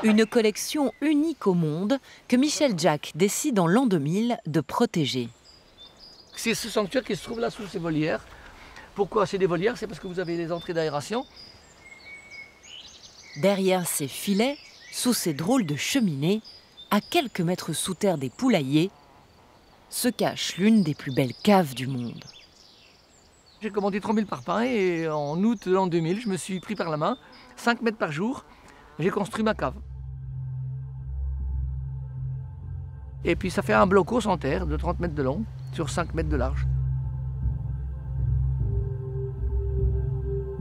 Une collection unique au monde que Michel-Jacques décide en l'an 2000 de protéger. C'est ce sanctuaire qui se trouve là sous ces volières. Pourquoi c'est des volières? C'est parce que vous avez les entrées d'aération. Derrière ces filets, sous ces drôles de cheminées, à quelques mètres sous terre des poulaillers, se cache l'une des plus belles caves du monde. J'ai commandé 3000 parpaings et en août de l'an 2000, je me suis pris par la main, 5 mètres par jour, j'ai construit ma cave. Et puis ça fait un blocos en terre de 30 mètres de long sur 5 mètres de large.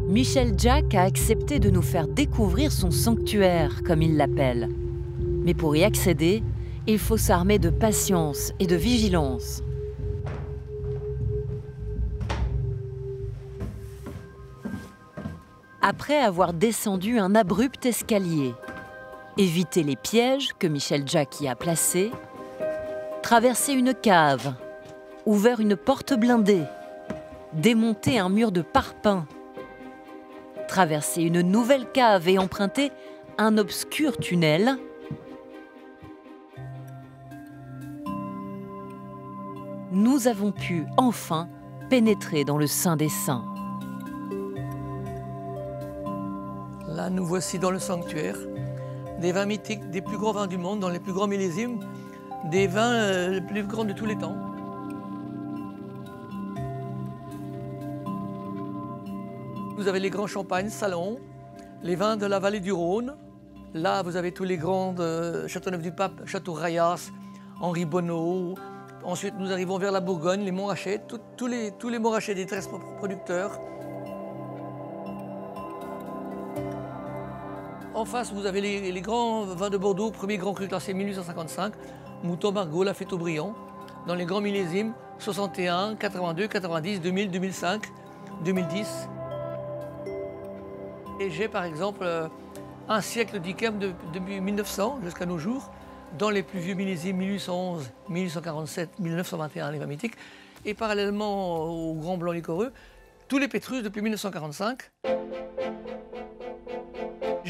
Michel-Jacques a accepté de nous faire découvrir son sanctuaire, comme il l'appelle. Mais pour y accéder, il faut s'armer de patience et de vigilance. Après avoir descendu un abrupt escalier, éviter les pièges que Michel-Jacques y a placés, traverser une cave, ouvert une porte blindée, démonter un mur de parpaing, traverser une nouvelle cave et emprunter un obscur tunnel, nous avons pu enfin pénétrer dans le Saint des Saints. Là, nous voici dans le sanctuaire, des vins mythiques, des plus grands vins du monde, dans les plus grands millésimes, des vins les plus grands de tous les temps. Vous avez les grands champagnes, Salon, les vins de la vallée du Rhône. Là, vous avez tous les grands Châteauneuf-du-Pape, Château Rayas, Henri Bonneau. Ensuite, nous arrivons vers la Bourgogne, les Montrachet, tous les Montrachet des 13 producteurs. En face, vous avez les grands vins de Bordeaux, premier grand cru classé 1855, Mouton Margaux, Lafite Aubryon, dans les grands millésimes 61, 82, 90, 2000, 2005, 2010. Et j'ai par exemple un siècle d'Yquem depuis 1900 jusqu'à nos jours, dans les plus vieux millésimes 1811, 1847, 1921, les vins mythiques, et parallèlement au Grand Blanc liquoreux, tous les Pétrus depuis 1945.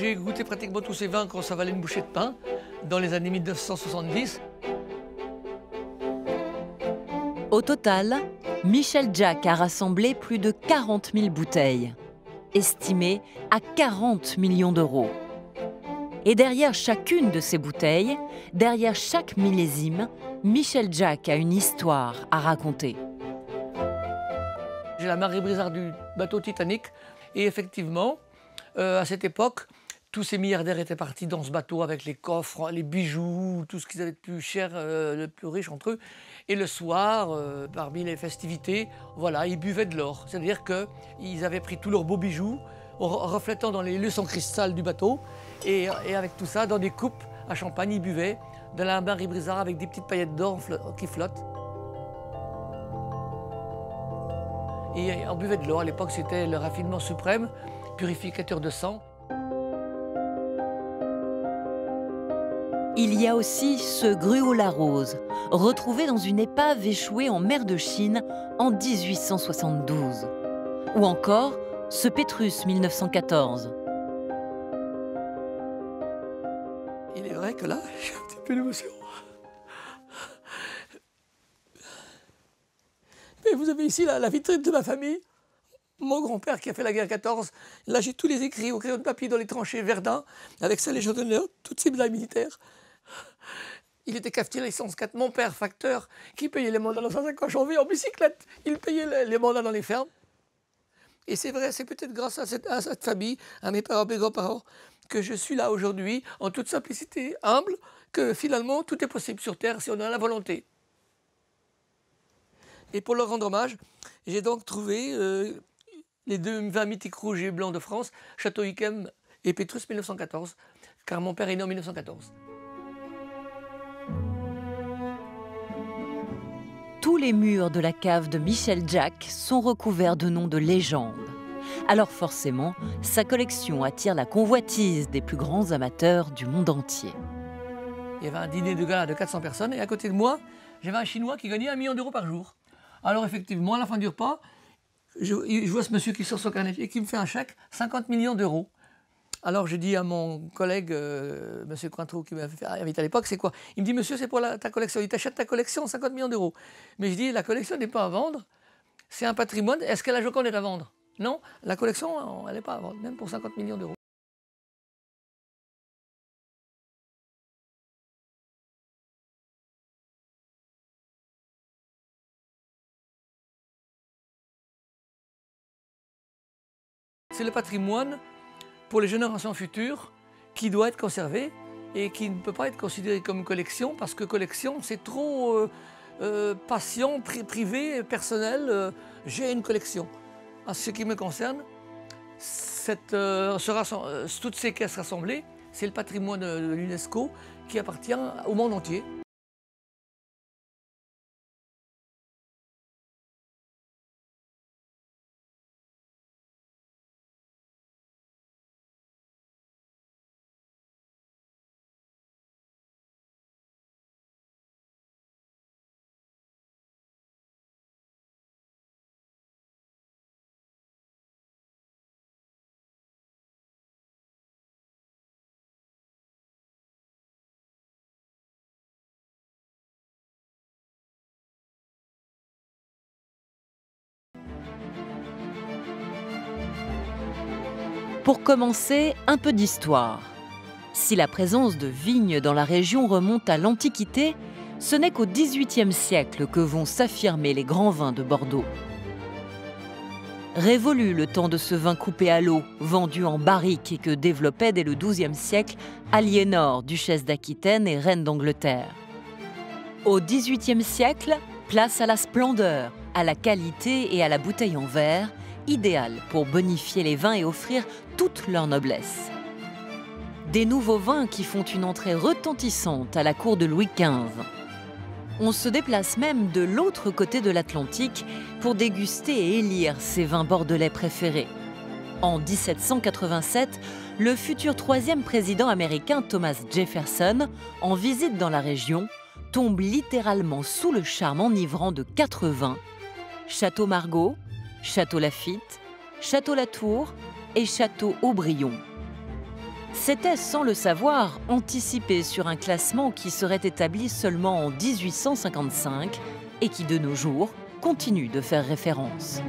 j'ai goûté pratiquement tous ces vins quand ça valait une bouchée de pain, dans les années 1970. Au total, Michel Jack a rassemblé plus de 40 000 bouteilles, estimées à 40 millions d'euros. Et derrière chacune de ces bouteilles, derrière chaque millésime, Michel Jack a une histoire à raconter. J'ai la marée brisard du bateau Titanic et effectivement, à cette époque, tous ces milliardaires étaient partis dans ce bateau avec les coffres, les bijoux, tout ce qu'ils avaient de plus cher, le plus riche entre eux. Et le soir, parmi les festivités, voilà, ils buvaient de l'or. C'est-à-dire qu'ils avaient pris tous leurs beaux bijoux, reflétant dans les luces en cristal du bateau. Et avec tout ça, dans des coupes à champagne, ils buvaient de la marée brisard avec des petites paillettes d'or qui flottent. Et on buvait de l'or. À l'époque, c'était le raffinement suprême, purificateur de sang. Il y a aussi ce Gruau-Larose, retrouvé dans une épave échouée en mer de Chine en 1872. Ou encore ce Pétrus 1914. Il est vrai que là, j'ai un petit peu d'émotion. Mais vous avez ici la vitrine de ma famille. Mon grand-père qui a fait la guerre 14. Là, j'ai tous les écrits au crayon de papier dans les tranchées Verdun, avec sa Légion d'honneur, toutes ses médailles militaires. Il était cafetier licence 4. Mon père, facteur, qui payait les mandats dans sa sacoche en vie, en bicyclette. Il payait les mandats dans les fermes. Et c'est vrai, c'est peut-être grâce à cette famille, à mes parents, mes grands-parents, que je suis là aujourd'hui, en toute simplicité, humble, que finalement, tout est possible sur Terre si on a la volonté. Et pour leur rendre hommage, j'ai donc trouvé les deux vins mythiques rouges et blancs de France, Château Yquem et Pétrus 1914, car mon père est né en 1914. Tous les murs de la cave de Michel Jack sont recouverts de noms de légendes. Alors forcément, sa collection attire la convoitise des plus grands amateurs du monde entier. Il y avait un dîner de gala de 400 personnes et à côté de moi, j'avais un Chinois qui gagnait 1 million d'euros par jour. Alors effectivement, à la fin du repas, je vois ce monsieur qui sort son carnet et qui me fait un chèque, 50 millions d'euros. Alors j'ai dit à mon collègue, monsieur Cointreau, qui m'avait invité à l'époque, c'est quoi? Il me dit, monsieur, c'est pour ta collection. Il t'achète ta collection, 50 millions d'euros. Mais je dis, la collection n'est pas à vendre, c'est un patrimoine. Est-ce que la Joconde est à vendre? Non, la collection, elle n'est pas à vendre, même pour 50 millions d'euros. C'est le patrimoine pour les générations futures qui doit être conservé et qui ne peut pas être considéré comme collection parce que collection, c'est trop passion, privé, personnel. J'ai une collection. En ce qui me concerne, toutes ces caisses rassemblées, c'est le patrimoine de l'UNESCO qui appartient au monde entier. Pour commencer, un peu d'histoire. Si la présence de vignes dans la région remonte à l'Antiquité, ce n'est qu'au XVIIIe siècle que vont s'affirmer les grands vins de Bordeaux. Révolu le temps de ce vin coupé à l'eau, vendu en barrique et que développait dès le XIIe siècle Aliénor, duchesse d'Aquitaine et reine d'Angleterre. Au XVIIIe siècle, place à la splendeur, à la qualité et à la bouteille en verre, idéal pour bonifier les vins et offrir toute leur noblesse. Des nouveaux vins qui font une entrée retentissante à la cour de Louis XV. On se déplace même de l'autre côté de l'Atlantique pour déguster et élire ses vins bordelais préférés. En 1787, le futur 3e président américain Thomas Jefferson, en visite dans la région, tombe littéralement sous le charme enivrant de 4 vins: Château Margaux, Château Lafite, Château Latour et Château Aubryon. C'était, sans le savoir, anticiper sur un classement qui serait établi seulement en 1855 et qui, de nos jours, continue de faire référence.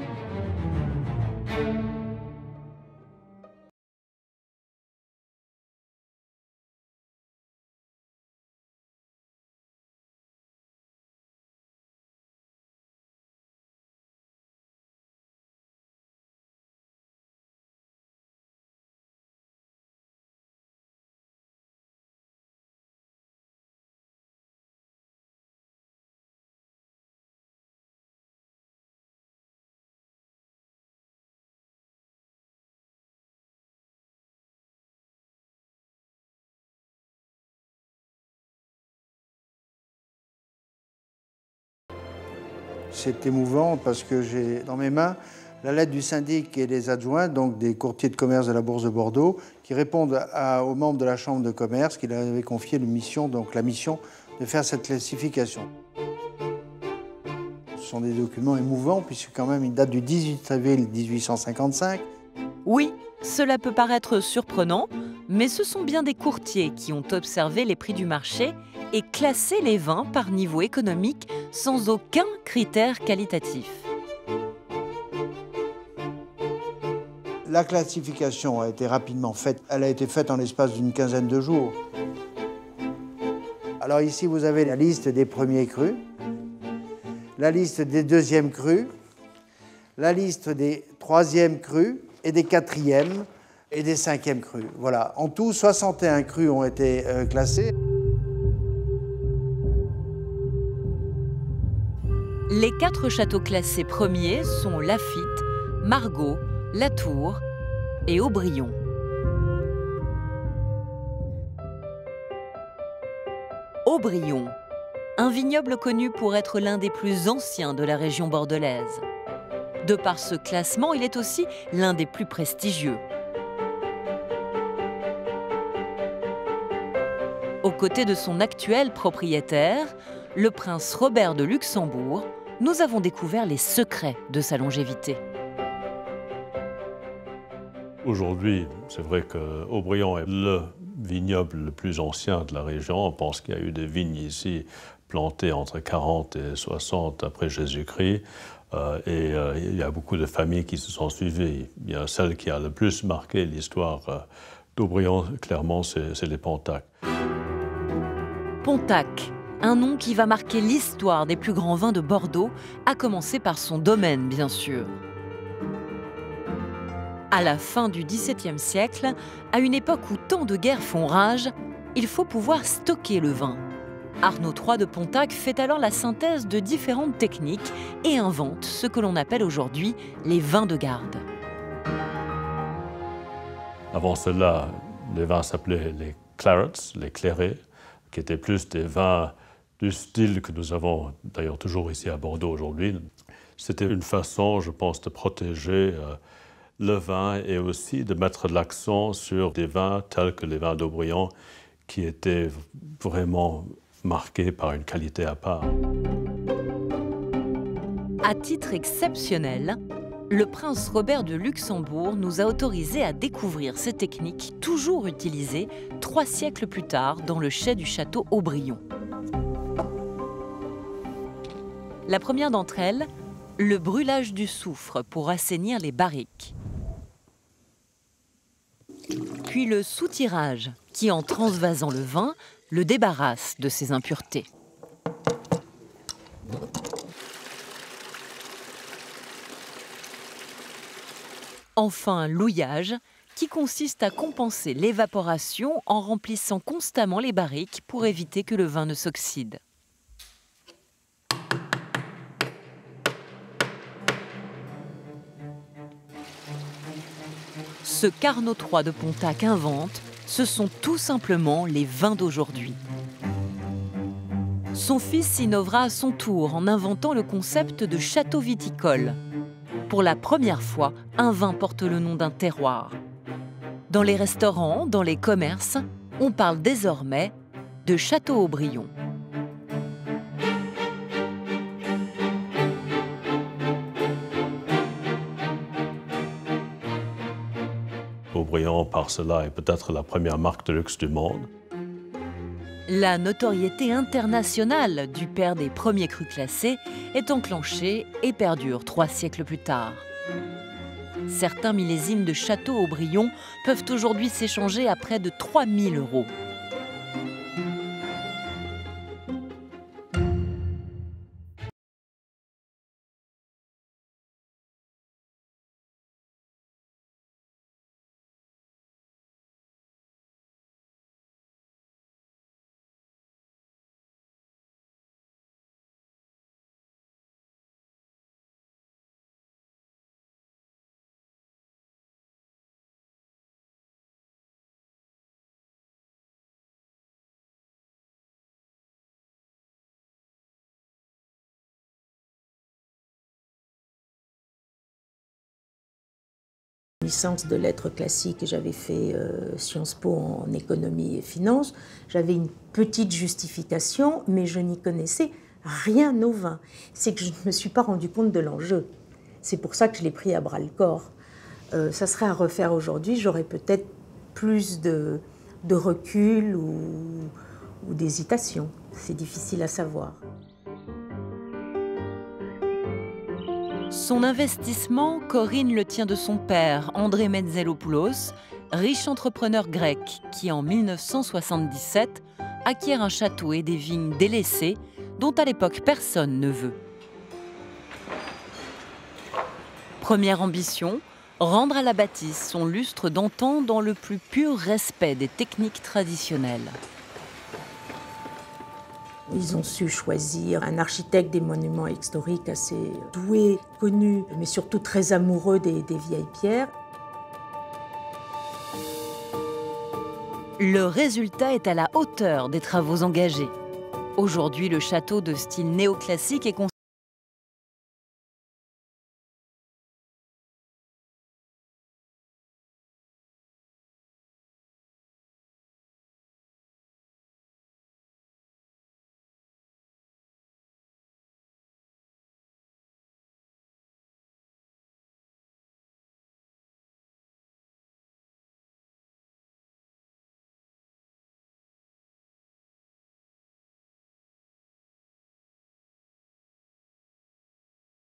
C'est émouvant parce que j'ai dans mes mains la lettre du syndic et des adjoints, donc des courtiers de commerce de la Bourse de Bordeaux, qui répondent aux membres de la Chambre de commerce qui leur avaient confié la mission de faire cette classification. Ce sont des documents émouvants puisque quand même ils datent du 18 avril 1855. Oui, cela peut paraître surprenant, mais ce sont bien des courtiers qui ont observé les prix du marché et classé les vins par niveau économique sans aucun critère qualitatif. La classification a été rapidement faite. Elle a été faite en l'espace d'une quinzaine de jours. Alors ici, vous avez la liste des premiers crus, la liste des deuxièmes crus, la liste des troisièmes crus et des quatrièmes et des cinquièmes crus. Voilà. En tout, 61 crus ont été classés. Les 4 châteaux classés premiers sont Laffitte, Margaux, Latour et Aubryon. Aubryon, un vignoble connu pour être l'un des plus anciens de la région bordelaise. De par ce classement, il est aussi l'un des plus prestigieux. Aux côtés de son actuel propriétaire, le prince Robert de Luxembourg, nous avons découvert les secrets de sa longévité. Aujourd'hui, c'est vrai qu'Aubryon est le vignoble le plus ancien de la région. On pense qu'il y a eu des vignes ici plantées entre 40 et 60 après Jésus-Christ. Il y a beaucoup de familles qui se sont suivies. Il y a celle qui a le plus marqué l'histoire d'Aubryon, clairement, c'est les Pontac. Pontac, un nom qui va marquer l'histoire des plus grands vins de Bordeaux, à commencer par son domaine, bien sûr. À la fin du XVIIe siècle, à une époque où tant de guerres font rage, il faut pouvoir stocker le vin. Arnaud III de Pontac fait alors la synthèse de différentes techniques et invente ce que l'on appelle aujourd'hui les vins de garde. Avant cela, les vins s'appelaient les clarets, les clairets, qui étaient plus des vins du style que nous avons d'ailleurs toujours ici à Bordeaux aujourd'hui. C'était une façon, je pense, de protéger le vin et aussi de mettre l'accent sur des vins tels que les vins d'Aubryon qui étaient vraiment marqués par une qualité à part. À titre exceptionnel, le prince Robert de Luxembourg nous a autorisé à découvrir ces techniques toujours utilisées 3 siècles plus tard dans le chai du château Aubryon. La première d'entre elles, le brûlage du soufre pour assainir les barriques. Puis le soutirage, qui en transvasant le vin, le débarrasse de ses impuretés. Enfin, l'houillage, qui consiste à compenser l'évaporation en remplissant constamment les barriques pour éviter que le vin ne s'oxyde. Ce qu'Arnaud III de Pontac invente, ce sont tout simplement les vins d'aujourd'hui. Son fils innovera à son tour en inventant le concept de château viticole. Pour la première fois, un vin porte le nom d'un terroir. Dans les restaurants, dans les commerces, on parle désormais de château Aubryon. Chateaubriand, par cela, est peut-être la première marque de luxe du monde. La notoriété internationale du père des premiers crus classés est enclenchée et perdure 3 siècles plus tard. Certains millésimes de Château-Aubryon peuvent aujourd'hui s'échanger à près de 3 000 €. Licence de lettres classiques, j'avais fait Sciences Po en économie et finance. J'avais une petite justification, mais je n'y connaissais rien au vin. C'est que je ne me suis pas rendu compte de l'enjeu. C'est pour ça que je l'ai pris à bras-le-corps. Ça serait à refaire aujourd'hui, j'aurais peut-être plus de recul ou d'hésitation. C'est difficile à savoir. Son investissement, Corinne le tient de son père, André Metzelopoulos, riche entrepreneur grec qui, en 1977, acquiert un château et des vignes délaissées dont à l'époque personne ne veut. Première ambition, rendre à la bâtisse son lustre d'antan dans le plus pur respect des techniques traditionnelles. Ils ont su choisir un architecte des monuments historiques assez doué, connu, mais surtout très amoureux des vieilles pierres. Le résultat est à la hauteur des travaux engagés. Aujourd'hui, le château de style néoclassique est construit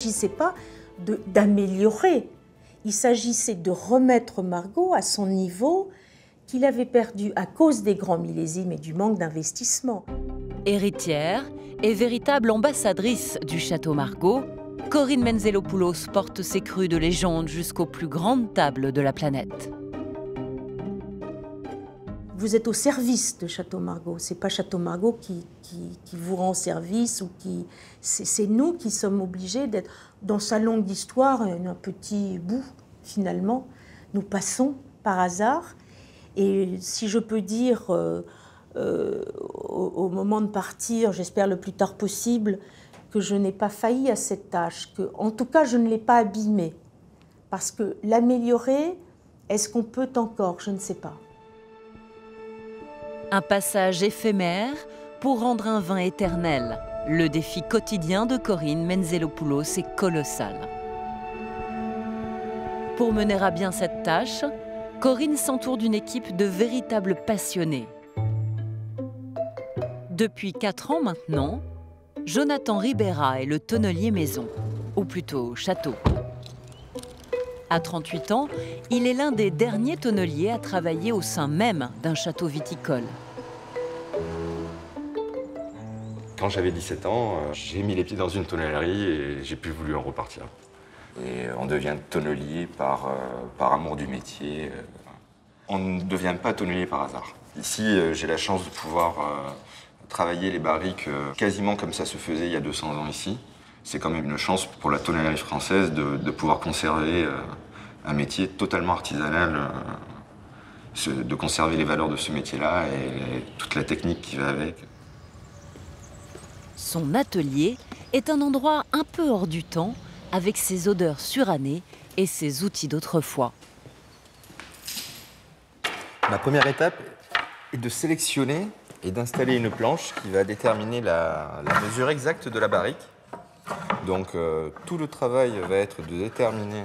Il ne s'agissait pas d'améliorer, il s'agissait de remettre Margaux à son niveau qu'il avait perdu à cause des grands millésimes et du manque d'investissement. Héritière et véritable ambassadrice du château Margaux, Corinne Metzelopoulos porte ses crus de légende jusqu'aux plus grandes tables de la planète. Vous êtes au service de Château Margaux. Ce n'est pas Château Margaux qui vous rend service ou qui. C'est nous qui sommes obligés d'être dans sa longue histoire, un petit bout finalement. Nous passons par hasard. Et si je peux dire au moment de partir, j'espère le plus tard possible, que je n'ai pas failli à cette tâche, que en tout cas je ne l'ai pas abîmée. Parce que l'améliorer, est-ce qu'on peut encore? Je ne sais pas. Un passage éphémère pour rendre un vin éternel. Le défi quotidien de Corinne Metzelopoulos est colossal. Pour mener à bien cette tâche, Corinne s'entoure d'une équipe de véritables passionnés. Depuis 4 ans maintenant, Jonathan Ribera est le tonnelier maison, ou plutôt château. À 38 ans, il est l'un des derniers tonneliers à travailler au sein même d'un château viticole. Quand j'avais 17 ans, j'ai mis les pieds dans une tonnellerie et j'ai plus voulu en repartir. Et on devient tonnelier par amour du métier. On ne devient pas tonnelier par hasard. Ici, j'ai la chance de pouvoir travailler les barriques quasiment comme ça se faisait il y a 200 ans ici. C'est quand même une chance pour la tonnellerie française de pouvoir conserver un métier totalement artisanal, de conserver les valeurs de ce métier-là et toute la technique qui va avec. Son atelier est un endroit un peu hors du temps, avec ses odeurs surannées et ses outils d'autrefois. Ma première étape est de sélectionner et d'installer une planche qui va déterminer la mesure exacte de la barrique. Donc tout le travail va être de déterminer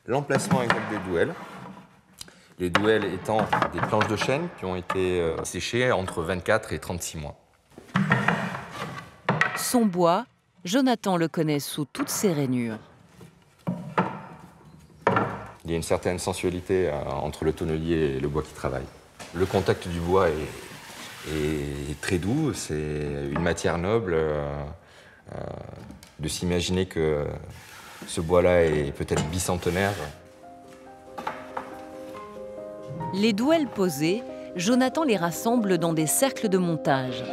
l'emplacement exact des douelles, Les douelles étant des planches de chêne qui ont été séchées entre 24 et 36 mois. Son bois, Jonathan le connaît sous toutes ses rainures. Il y a une certaine sensualité entre le tonnelier et le bois qui travaille. Le contact du bois est très doux, c'est une matière noble. De s'imaginer que ce bois-là est peut-être bicentenaire. Les douelles posées, Jonathan les rassemble dans des cercles de montage.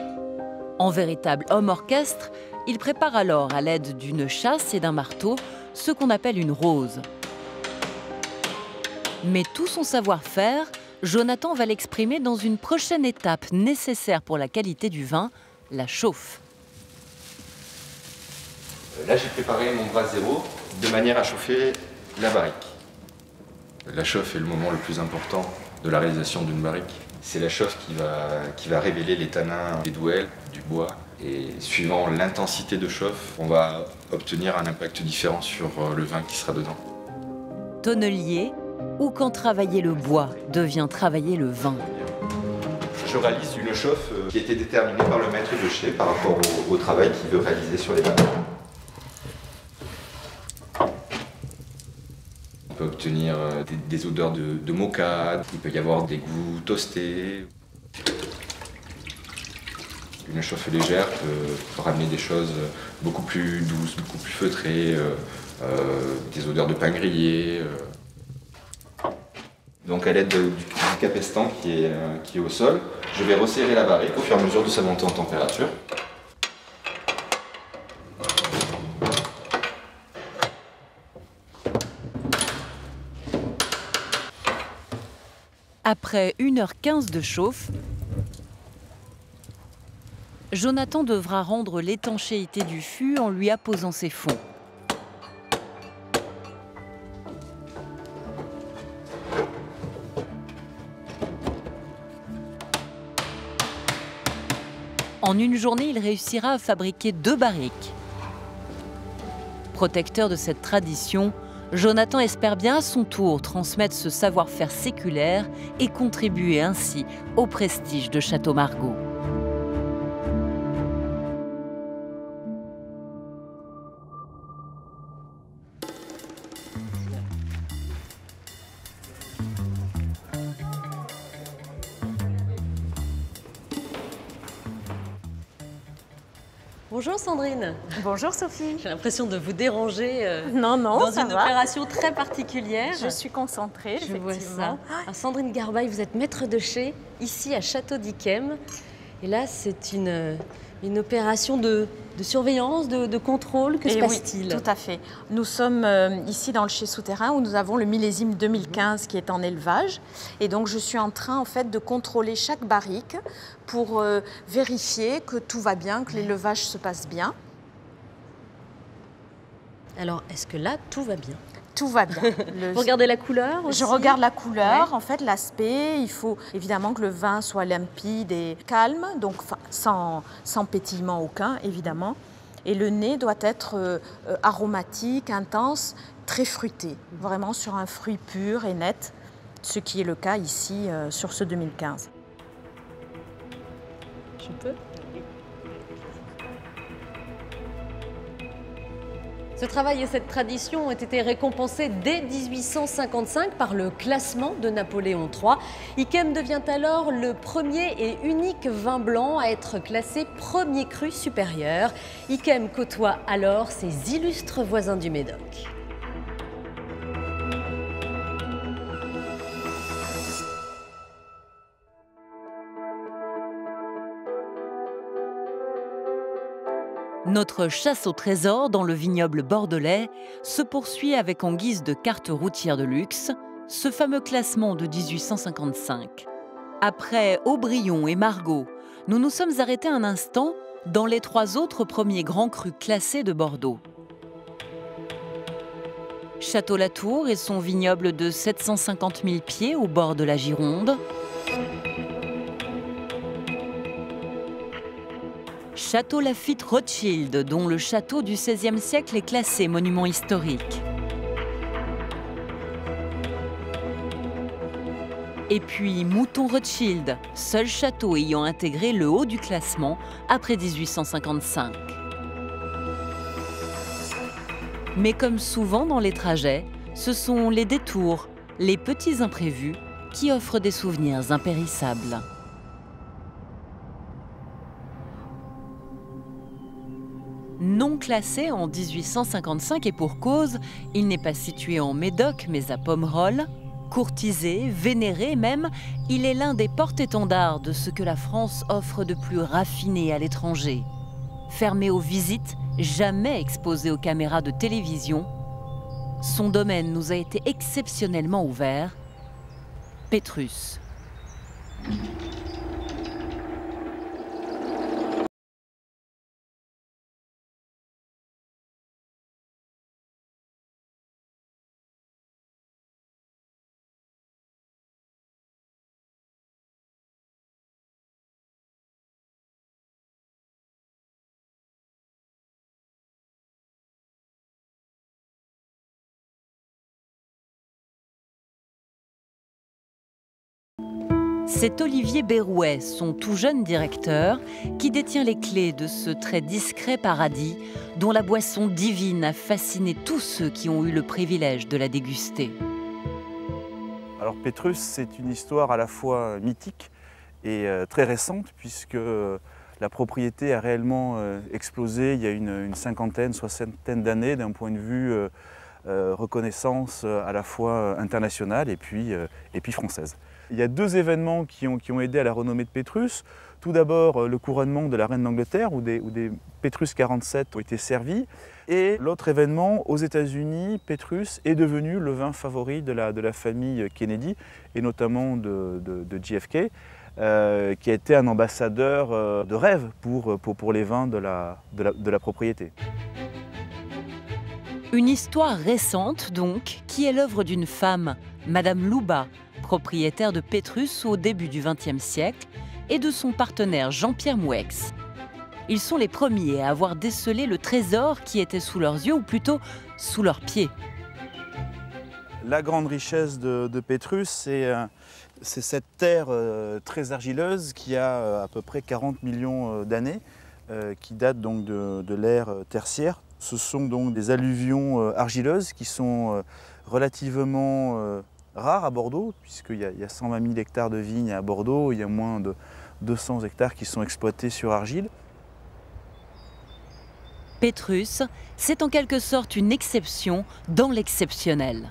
En véritable homme orchestre, il prépare alors à l'aide d'une chasse et d'un marteau ce qu'on appelle une rose. Mais tout son savoir-faire, Jonathan va l'exprimer dans une prochaine étape nécessaire pour la qualité du vin, la chauffe. Là, j'ai préparé mon brasero de manière à chauffer la barrique. La chauffe est le moment le plus important de la réalisation d'une barrique. C'est la chauffe qui va révéler les tanins des douelles, du bois. Et suivant l'intensité de chauffe, on va obtenir un impact différent sur le vin qui sera dedans. Tonnelier, ou quand travailler le bois devient travailler le vin. Je réalise une chauffe qui a été déterminée par le maître de chai par rapport au travail qu'il veut réaliser sur les barriques. On peut obtenir des odeurs de moka, il peut y avoir des goûts toastés. Une chauffe légère peut ramener des choses beaucoup plus douces, beaucoup plus feutrées, des odeurs de pain grillé. Donc à l'aide du capestan qui est au sol, je vais resserrer la barrique au fur et à mesure de sa montée en température. Après 1h15 de chauffe, Jonathan devra rendre l'étanchéité du fût en lui apposant ses fonds. En une journée, il réussira à fabriquer 2 barriques. Protecteur de cette tradition, Jonathan espère bien à son tour transmettre ce savoir-faire séculaire et contribuer ainsi au prestige de Château Margaux. Bonjour Sandrine. Bonjour Sophie. J'ai l'impression de vous déranger non, dans ça une va. opération très particulière. Je suis concentrée, Je vois effectivement. ça. Alors, Sandrine Garbaille, vous êtes maître de chai ici à Château d'Yquem. Et là, c'est une opération de surveillance, de contrôle. Que se passe-t-il? Oui, tout à fait. Nous sommes ici dans le chai souterrain où nous avons le millésime 2015 qui est en élevage. Et donc, je suis en train en fait de contrôler chaque barrique pour vérifier que tout va bien, que l'élevage se passe bien. Alors, est-ce que là, tout va bien? Tout va bien. Vous regardez la couleur aussi? Je regarde la couleur, Ouais. en fait, l'aspect. Il faut évidemment que le vin soit limpide et calme, donc sans pétillement aucun, évidemment. Et le nez doit être aromatique, intense, très fruité, vraiment sur un fruit pur et net, ce qui est le cas ici sur ce 2015. Je peux? Ce travail et cette tradition ont été récompensés dès 1855 par le classement de Napoléon III. Yquem devient alors le premier et unique vin blanc à être classé premier cru supérieur. Yquem côtoie alors ses illustres voisins du Médoc. Notre chasse au trésor dans le vignoble bordelais se poursuit avec en guise de carte routière de luxe ce fameux classement de 1855. Après Aubryon et Margaux, nous nous sommes arrêtés un instant dans les 3 autres premiers grands crus classés de Bordeaux. Château-Latour et son vignoble de 750 000 pieds au bord de la Gironde. Château Laffitte Rothschild, dont le château du XVIe siècle est classé monument historique. Et puis Mouton Rothschild, seul château ayant intégré le haut du classement après 1855. Mais comme souvent dans les trajets, ce sont les détours, les petits imprévus qui offrent des souvenirs impérissables. Non classé en 1855 et pour cause, il n'est pas situé en Médoc mais à Pomerol. Courtisé, vénéré même, il est l'un des porte-étendards de ce que la France offre de plus raffiné à l'étranger. Fermé aux visites, jamais exposé aux caméras de télévision, son domaine nous a été exceptionnellement ouvert. Pétrus. C'est Olivier Berrouet, son tout jeune directeur, qui détient les clés de ce très discret paradis dont la boisson divine a fasciné tous ceux qui ont eu le privilège de la déguster. Alors Pétrus, c'est une histoire à la fois mythique et très récente puisque la propriété a réellement explosé il y a une cinquantaine, soixantaine d'années d'un point de vue reconnaissance à la fois internationale et puis française. Il y a deux événements qui ont aidé à la renommée de Pétrus. Tout d'abord, le couronnement de la reine d'Angleterre, où des Pétrus 47 ont été servis. Et l'autre événement, aux États-Unis, Pétrus est devenu le vin favori de la famille Kennedy, et notamment de JFK, qui a été un ambassadeur de rêve pour les vins de la propriété. Une histoire récente, donc, qui est l'œuvre d'une femme, Madame Louba, propriétaire de Pétrus au début du XXe siècle, et de son partenaire Jean-Pierre Moueix. Ils sont les premiers à avoir décelé le trésor qui était sous leurs yeux, ou plutôt sous leurs pieds. La grande richesse de Pétrus, c'est cette terre très argileuse qui a à peu près 40 millions d'années, qui date donc de l'ère tertiaire. Ce sont donc des alluvions argileuses qui sont relativement rares à Bordeaux, puisqu'il y a 120 000 hectares de vignes à Bordeaux, il y a moins de 200 hectares qui sont exploités sur argile. Pétrus, c'est en quelque sorte une exception dans l'exceptionnel.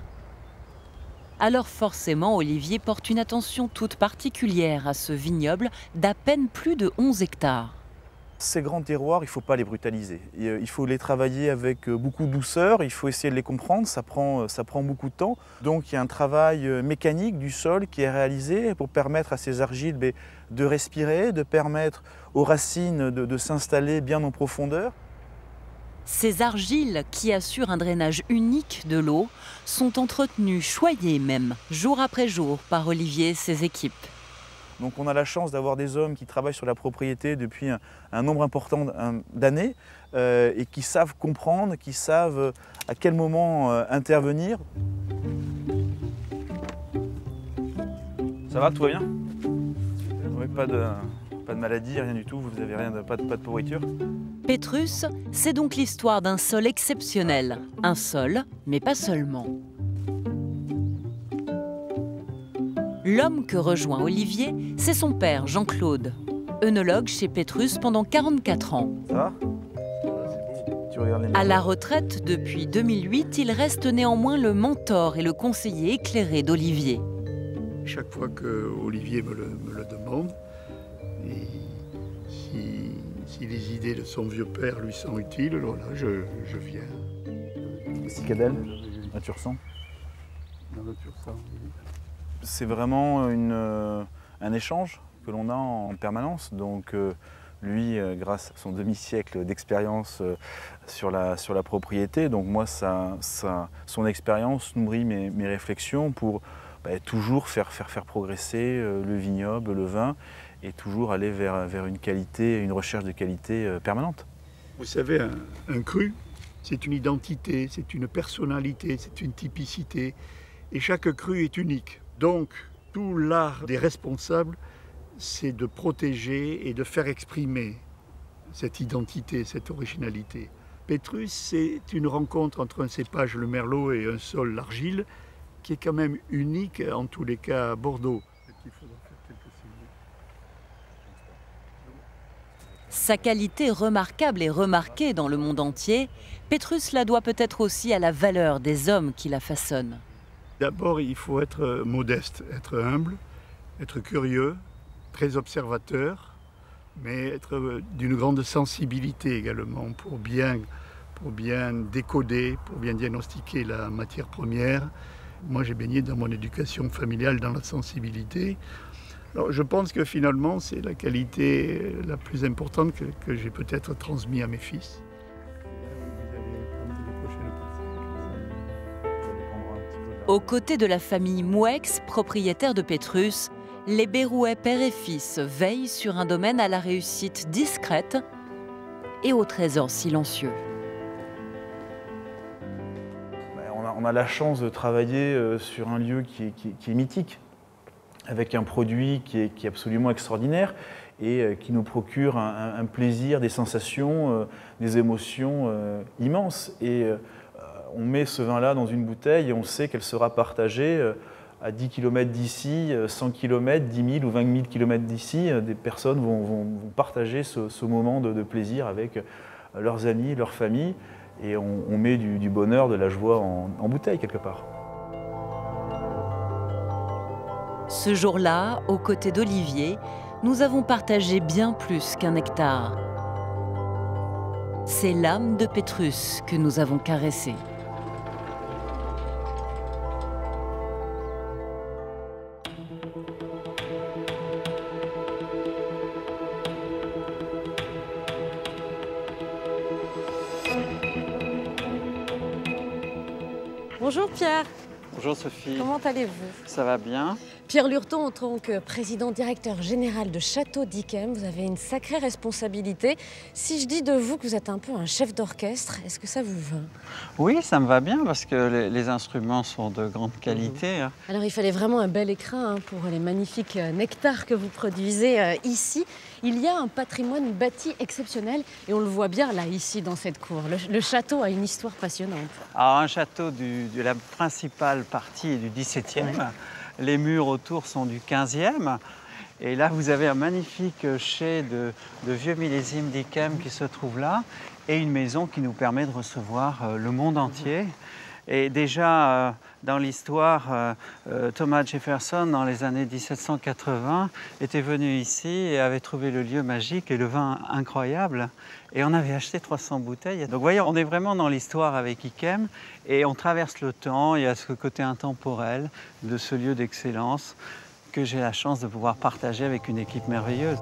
Alors forcément, Olivier porte une attention toute particulière à ce vignoble d'à peine plus de 11 hectares. Ces grands terroirs, il ne faut pas les brutaliser. Il faut les travailler avec beaucoup de douceur, il faut essayer de les comprendre, ça prend beaucoup de temps. Donc il y a un travail mécanique du sol qui est réalisé pour permettre à ces argiles de respirer, de permettre aux racines de s'installer bien en profondeur. Ces argiles, qui assurent un drainage unique de l'eau, sont entretenues, choyées même, jour après jour, par Olivier et ses équipes. Donc on a la chance d'avoir des hommes qui travaillent sur la propriété depuis un nombre important d'années et qui savent comprendre, qui savent à quel moment intervenir. Ça va, tout va bien? Oui, pas de maladie, rien du tout, vous n'avez rien, pas de pourriture? Pétrus, c'est donc l'histoire d'un sol exceptionnel. Un sol, mais pas seulement. L'homme que rejoint Olivier, c'est son père, Jean-Claude, œnologue chez Pétrus pendant 44 ans. Ça va? À la retraite depuis 2008, il reste néanmoins le mentor et le conseiller éclairé d'Olivier. Chaque fois que Olivier me le demande, et si les idées de son vieux père lui sont utiles, alors là, je viens. Cicadelle, à Tursan. Dans le Tursan, oui. C'est vraiment un échange que l'on a en permanence. Donc lui, grâce à son demi-siècle d'expérience sur la propriété, donc moi, son expérience nourrit mes réflexions pour toujours faire progresser le vignoble, le vin, et toujours aller vers une qualité, une recherche de qualité permanente. Vous savez, un cru, c'est une identité, c'est une personnalité, c'est une typicité, et chaque cru est unique. Donc, Tout l'art des responsables, c'est de protéger et de faire exprimer cette identité, cette originalité. Pétrus, c'est une rencontre entre un cépage, le merlot, et un sol, l'argile, qui est quand même unique, en tous les cas, à Bordeaux. Sa qualité remarquable et remarquée dans le monde entier, Pétrus la doit peut-être aussi à la valeur des hommes qui la façonnent. D'abord, il faut être modeste, être humble, être curieux, très observateur, mais être d'une grande sensibilité également pour bien décoder, pour bien diagnostiquer la matière première. Moi, j'ai baigné dans mon éducation familiale dans la sensibilité. Alors, je pense que finalement, c'est la qualité la plus importante que j'ai peut-être transmise à mes fils. Aux côtés de la famille Moueix, propriétaire de Pétrus, les Berrouet père et fils veillent sur un domaine à la réussite discrète et au trésor silencieux. On a la chance de travailler sur un lieu qui est mythique, avec un produit qui est absolument extraordinaire et qui nous procure un plaisir, des sensations, des émotions immenses. Et on met ce vin-là dans une bouteille et on sait qu'elle sera partagée à 10 km d'ici, 100 km, 10 000 ou 20 000 km d'ici. Des personnes vont partager ce moment de plaisir avec leurs amis, leur famille. Et on met du bonheur, de la joie en bouteille quelque part. Ce jour-là, aux côtés d'Olivier, nous avons partagé bien plus qu'un hectare. C'est l'âme de Pétrus que nous avons caressée. Bonjour Pierre. Bonjour Sophie. Comment allez-vous? Ça va bien. Pierre Lurton, en tant que président directeur général de Château d'Yquem, vous avez une sacrée responsabilité. Si je dis de vous que vous êtes un peu un chef d'orchestre, est-ce que ça vous va? Oui, ça me va bien parce que les instruments sont de grande qualité. Alors il fallait vraiment un bel écrin pour les magnifiques nectars que vous produisez ici. Il y a un patrimoine bâti exceptionnel et on le voit bien là, ici, dans cette cour. Le château a une histoire passionnante. Alors un château de la principale partie est du XVIIe. Ouais. Les murs autour sont du XVe. Et là, vous avez un magnifique chai de vieux millésimes d'Yquem qui se trouve là et une maison qui nous permet de recevoir le monde entier. Et déjà, dans l'histoire, Thomas Jefferson, dans les années 1780, était venu ici et avait trouvé le lieu magique et le vin incroyable. Et on avait acheté 300 bouteilles. Donc, vous voyez, on est vraiment dans l'histoire avec Yquem et on traverse le temps. Il y a ce côté intemporel de ce lieu d'excellence que j'ai la chance de pouvoir partager avec une équipe merveilleuse.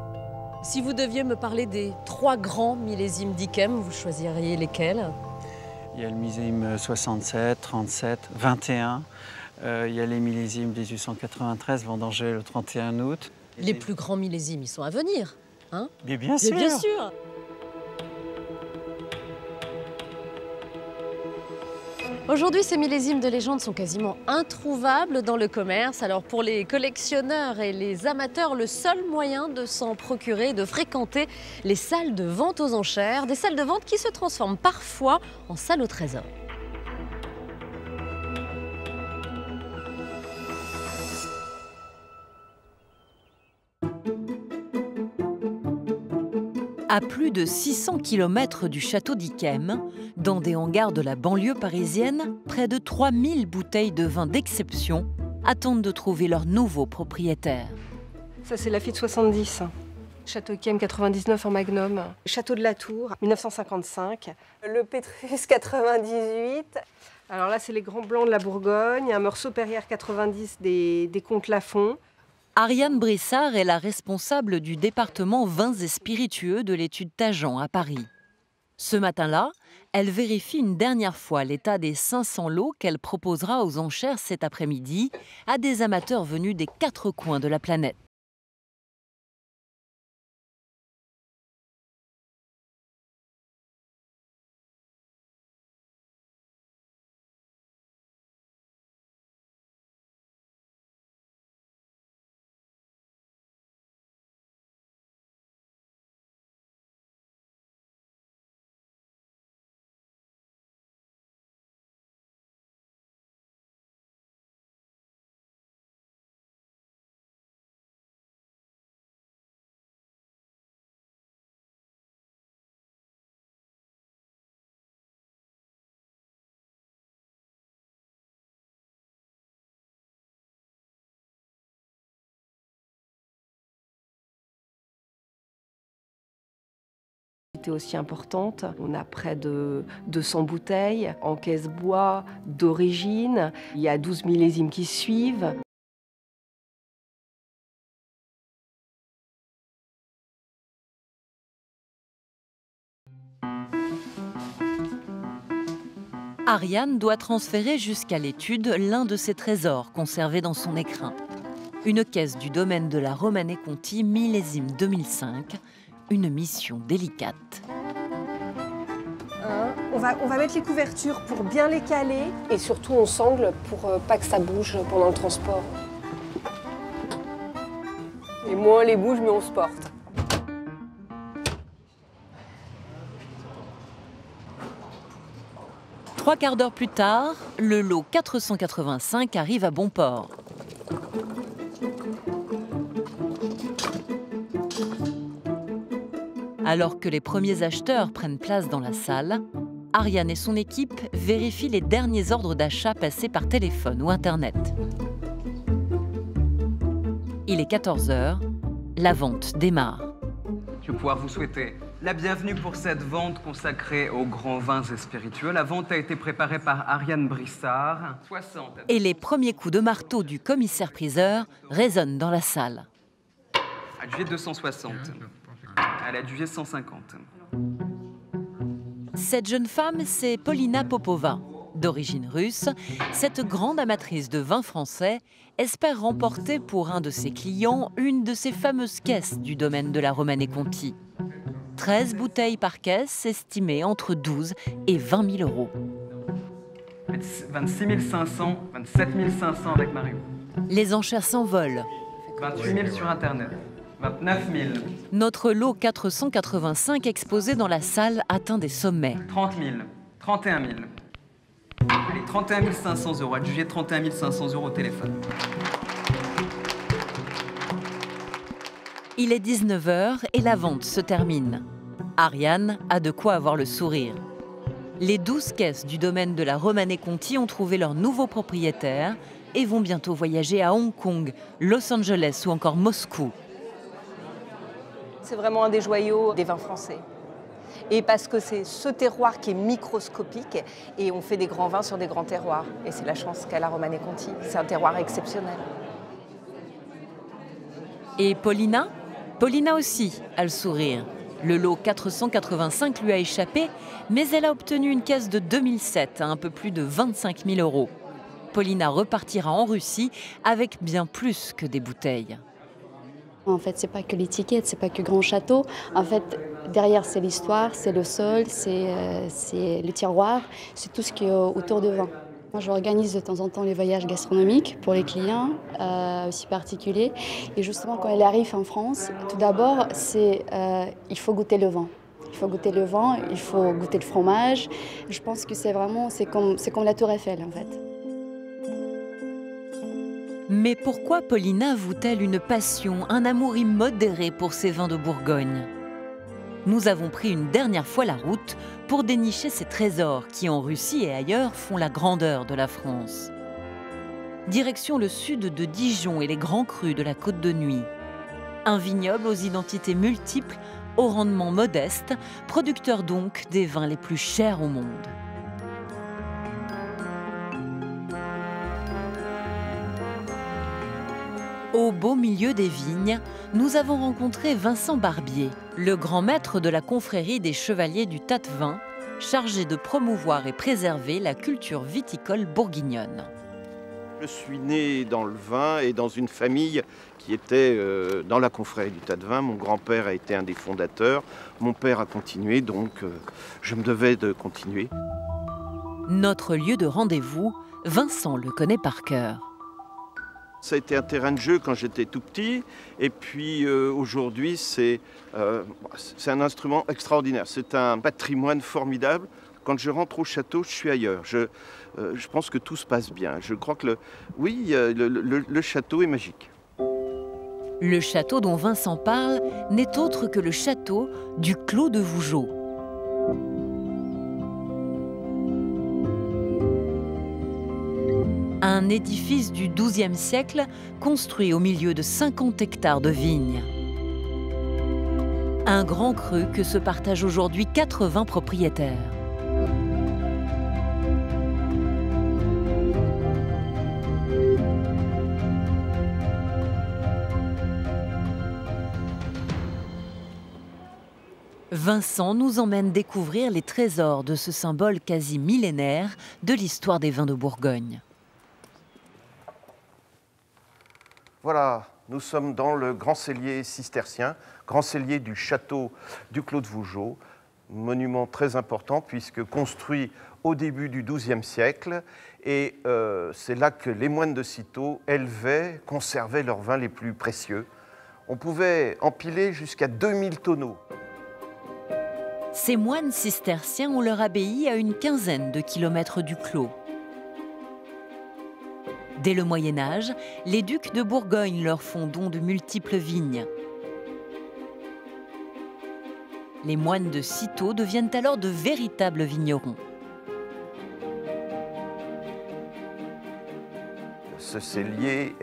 Si vous deviez me parler des 3 grands millésimes d'Yquem, vous choisiriez lesquels? Il y a le millésime 67, 37, 21. Il y a les millésimes 1893, vendangés le 31 août. Les plus grands millésimes, ils sont à venir, hein? Mais bien sûr. Bien sûr. Aujourd'hui, ces millésimes de légende sont quasiment introuvables dans le commerce. Alors pour les collectionneurs et les amateurs, le seul moyen de s'en procurer, de fréquenter les salles de vente aux enchères, des salles de vente qui se transforment parfois en salles au trésor. À plus de 600 km du château d'Yquem, dans des hangars de la banlieue parisienne, près de 3000 bouteilles de vin d'exception attendent de trouver leur nouveau propriétaire. Ça, c'est Lafite 70. Château d'Yquem 99 en Magnum. Château de la Tour 1955. Le Pétrus 98. Alors là, c'est les Grands Blancs de la Bourgogne. Un Meursault Perrière 90 des Comtes Lafont. Ariane Brissard est la responsable du département vins et spiritueux de l'étude Tagean à Paris. Ce matin-là, elle vérifie une dernière fois l'état des 500 lots qu'elle proposera aux enchères cet après-midi à des amateurs venus des 4 coins de la planète. qualité aussi importante. On a près de 200 bouteilles en caisse bois d'origine. Il y a 12 millésimes qui suivent. Ariane doit transférer jusqu'à l'étude l'un de ses trésors conservés dans son écrin. Une caisse du domaine de la Romanée-Conti, millésime 2005. Une mission délicate. On va mettre les couvertures pour bien les caler. Et surtout, on sangle pour pas que ça bouge pendant le transport. Et moins les bouge, mieux on se porte. Trois quarts d'heure plus tard, le lot 485 arrive à bon port. Alors que les premiers acheteurs prennent place dans la salle, Ariane et son équipe vérifient les derniers ordres d'achat passés par téléphone ou Internet. Il est 14 h, la vente démarre. Je vais pouvoir vous souhaiter la bienvenue pour cette vente consacrée aux grands vins et spiritueux. La vente a été préparée par Ariane Brissard. 60. Et les premiers coups de marteau du commissaire-priseur résonnent dans la salle. Adjugé 260. Elle a adjugé 150. Cette jeune femme, c'est Paulina Popova. D'origine russe, cette grande amatrice de vin français espère remporter pour un de ses clients une de ces fameuses caisses du domaine de la Romanée-Conti. 13 bouteilles par caisse, estimées entre 12 et 20 000 euros. 26 500, 27 500 avec Mario. Les enchères s'envolent. 28 000 sur Internet. 29 000. Notre lot 485 exposé dans la salle atteint des sommets. 30 000. 31 000. Allez, 31 500 euros. Adjugé 31 500 euros au téléphone. Il est 19 h et la vente se termine. Ariane a de quoi avoir le sourire. Les 12 caisses du domaine de la Romanée-Conti ont trouvé leur nouveau propriétaire et vont bientôt voyager à Hong Kong, Los Angeles ou encore Moscou. C'est vraiment un des joyaux des vins français. Et parce que c'est ce terroir qui est microscopique et on fait des grands vins sur des grands terroirs. Et c'est la chance qu'a la Romanée-Conti. C'est un terroir exceptionnel. Et Paulina ? Paulina aussi a le sourire. Le lot 485 lui a échappé, mais elle a obtenu une caisse de 2007 à un peu plus de 25 000 euros. Paulina repartira en Russie avec bien plus que des bouteilles. En fait, c'est pas que l'étiquette, c'est pas que Grand Château. En fait, derrière, c'est l'histoire, c'est le sol, c'est le tiroir, c'est tout ce qui est autour de vin. Moi, j'organise de temps en temps les voyages gastronomiques pour les clients, aussi particuliers. Et justement, quand elle arrive en France, tout d'abord, il faut goûter le vin. Il faut goûter le vin, il faut goûter le fromage. Je pense que c'est comme la Tour Eiffel, en fait. Mais pourquoi Paulina voue-t-elle une passion, un amour immodéré pour ces vins de Bourgogne ? Nous avons pris une dernière fois la route pour dénicher ces trésors qui, en Russie et ailleurs, font la grandeur de la France. Direction le sud de Dijon et les grands crus de la Côte de Nuits. Un vignoble aux identités multiples, au rendement modeste, producteur donc des vins les plus chers au monde. Au beau milieu des vignes, nous avons rencontré Vincent Barbier, le grand maître de la confrérie des chevaliers du Tas-de-Vin, chargé de promouvoir et préserver la culture viticole bourguignonne. Je suis né dans le vin et dans une famille qui était dans la confrérie du Tas-de-Vin. Mon grand-père a été un des fondateurs, mon père a continué, donc je me devais de continuer. Notre lieu de rendez-vous, Vincent le connaît par cœur. Ça a été un terrain de jeu quand j'étais tout petit, et puis aujourd'hui c'est un instrument extraordinaire, c'est un patrimoine formidable. Quand je rentre au château, je suis ailleurs. Je pense que tout se passe bien. Je crois que le château est magique. Le château dont Vincent parle n'est autre que le château du Clos de Vougeot. Un édifice du XIIe siècle construit au milieu de 50 hectares de vignes. Un grand cru que se partagent aujourd'hui 80 propriétaires. Vincent nous emmène découvrir les trésors de ce symbole quasi millénaire de l'histoire des vins de Bourgogne. Voilà, nous sommes dans le grand cellier cistercien, grand cellier du château du Clos de Vougeot, monument très important puisque construit au début du XIIe siècle. Et c'est là que les moines de Cîteaux élevaient, conservaient leurs vins les plus précieux. On pouvait empiler jusqu'à 2000 tonneaux. Ces moines cisterciens ont leur abbaye à une quinzaine de kilomètres du Clos. Dès le Moyen-Âge, les ducs de Bourgogne leur font don de multiples vignes. Les moines de Cîteaux deviennent alors de véritables vignerons. Ce cellier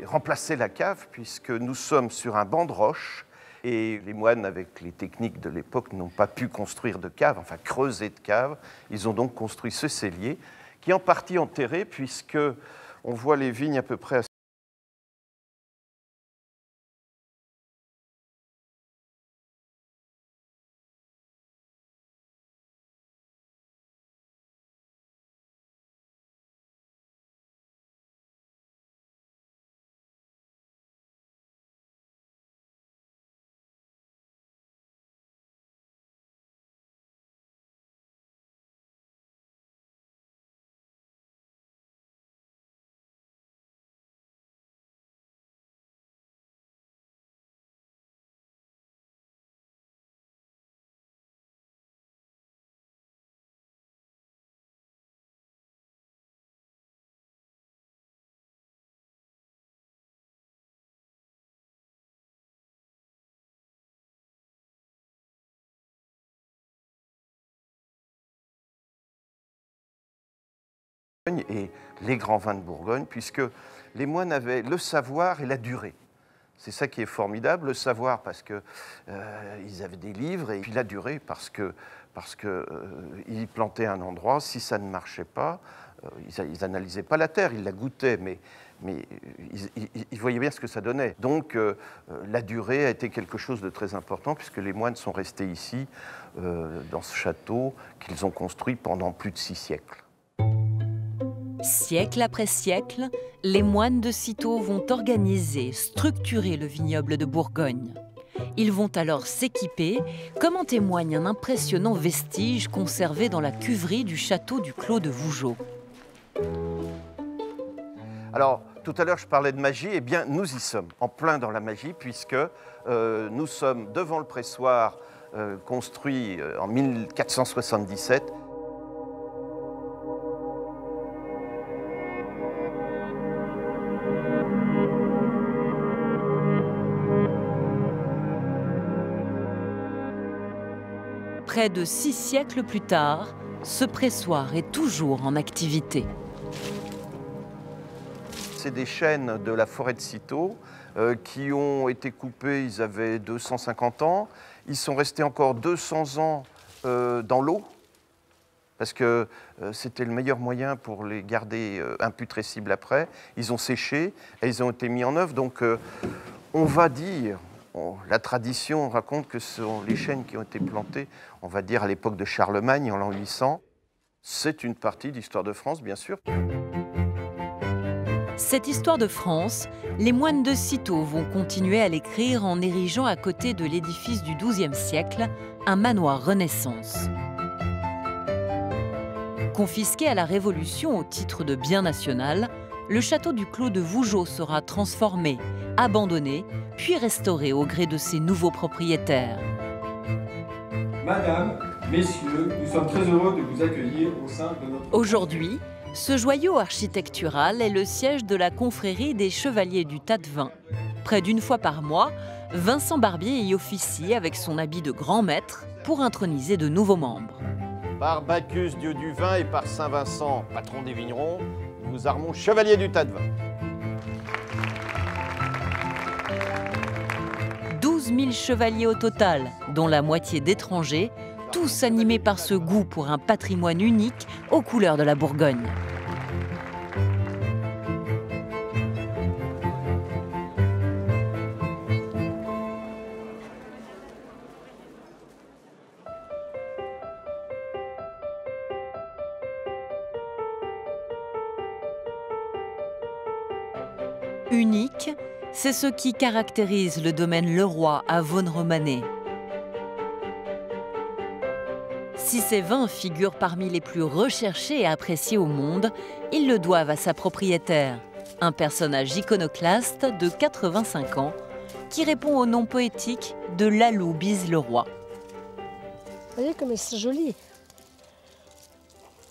remplaçait la cave puisque nous sommes sur un banc de roche. Et les moines, avec les techniques de l'époque, n'ont pas pu construire de cave, enfin creuser de cave. Ils ont donc construit ce cellier, qui est en partie enterré, puisque on voit les vignes à peu près à et les grands vins de Bourgogne, puisque les moines avaient le savoir et la durée. C'est ça qui est formidable, le savoir parce que ils avaient des livres, et puis la durée parce que ils plantaient un endroit, si ça ne marchait pas, ils n'analysaient pas la terre, ils la goûtaient, mais ils voyaient bien ce que ça donnait. Donc la durée a été quelque chose de très important, puisque les moines sont restés ici, dans ce château, qu'ils ont construit pendant plus de 6 siècles. Siècle après siècle, les moines de Cîteaux vont organiser, structurer le vignoble de Bourgogne. Ils vont alors s'équiper, comme en témoigne un impressionnant vestige conservé dans la cuverie du château du Clos de Vougeot. Alors, tout à l'heure, je parlais de magie. Eh bien, nous y sommes, en plein dans la magie, puisque nous sommes devant le pressoir construit en 1477. Près de 6 siècles plus tard, ce pressoir est toujours en activité. C'est des chênes de la forêt de Cîteaux qui ont été coupés, ils avaient 250 ans. Ils sont restés encore 200 ans dans l'eau, parce que c'était le meilleur moyen pour les garder imputrescibles après. Ils ont séché et ils ont été mis en œuvre. Donc on va dire, la tradition raconte que ce sont les chênes qui ont été plantés, on va dire à l'époque de Charlemagne, en l'an 800. C'est une partie d'Histoire de France, bien sûr. Cette histoire de France, les moines de Cîteaux vont continuer à l'écrire en érigeant à côté de l'édifice du XIIe siècle un manoir Renaissance. Confisqué à la Révolution au titre de bien national, le château du Clos de Vougeot sera transformé, abandonné, puis restauré au gré de ses nouveaux propriétaires. Madame, messieurs, nous sommes très heureux de vous accueillir au sein de notre... Aujourd'hui, ce joyau architectural est le siège de la confrérie des Chevaliers du Tas de Vin. Près d'une fois par mois, Vincent Barbier y officie avec son habit de grand maître pour introniser de nouveaux membres. Par Bacchus, dieu du vin, et par Saint Vincent, patron des vignerons, nous vous armons Chevaliers du Tas de Vin. 12 000 chevaliers au total, dont la moitié d'étrangers, tous animés par ce goût pour un patrimoine unique aux couleurs de la Bourgogne. Unique, c'est ce qui caractérise le domaine Leroy à Vaune-Romanée. Si ces vins figurent parmi les plus recherchés et appréciés au monde, ils le doivent à sa propriétaire, un personnage iconoclaste de 85 ans qui répond au nom poétique de Lalou Bise-Leroy. Vous voyez comme c'est joli.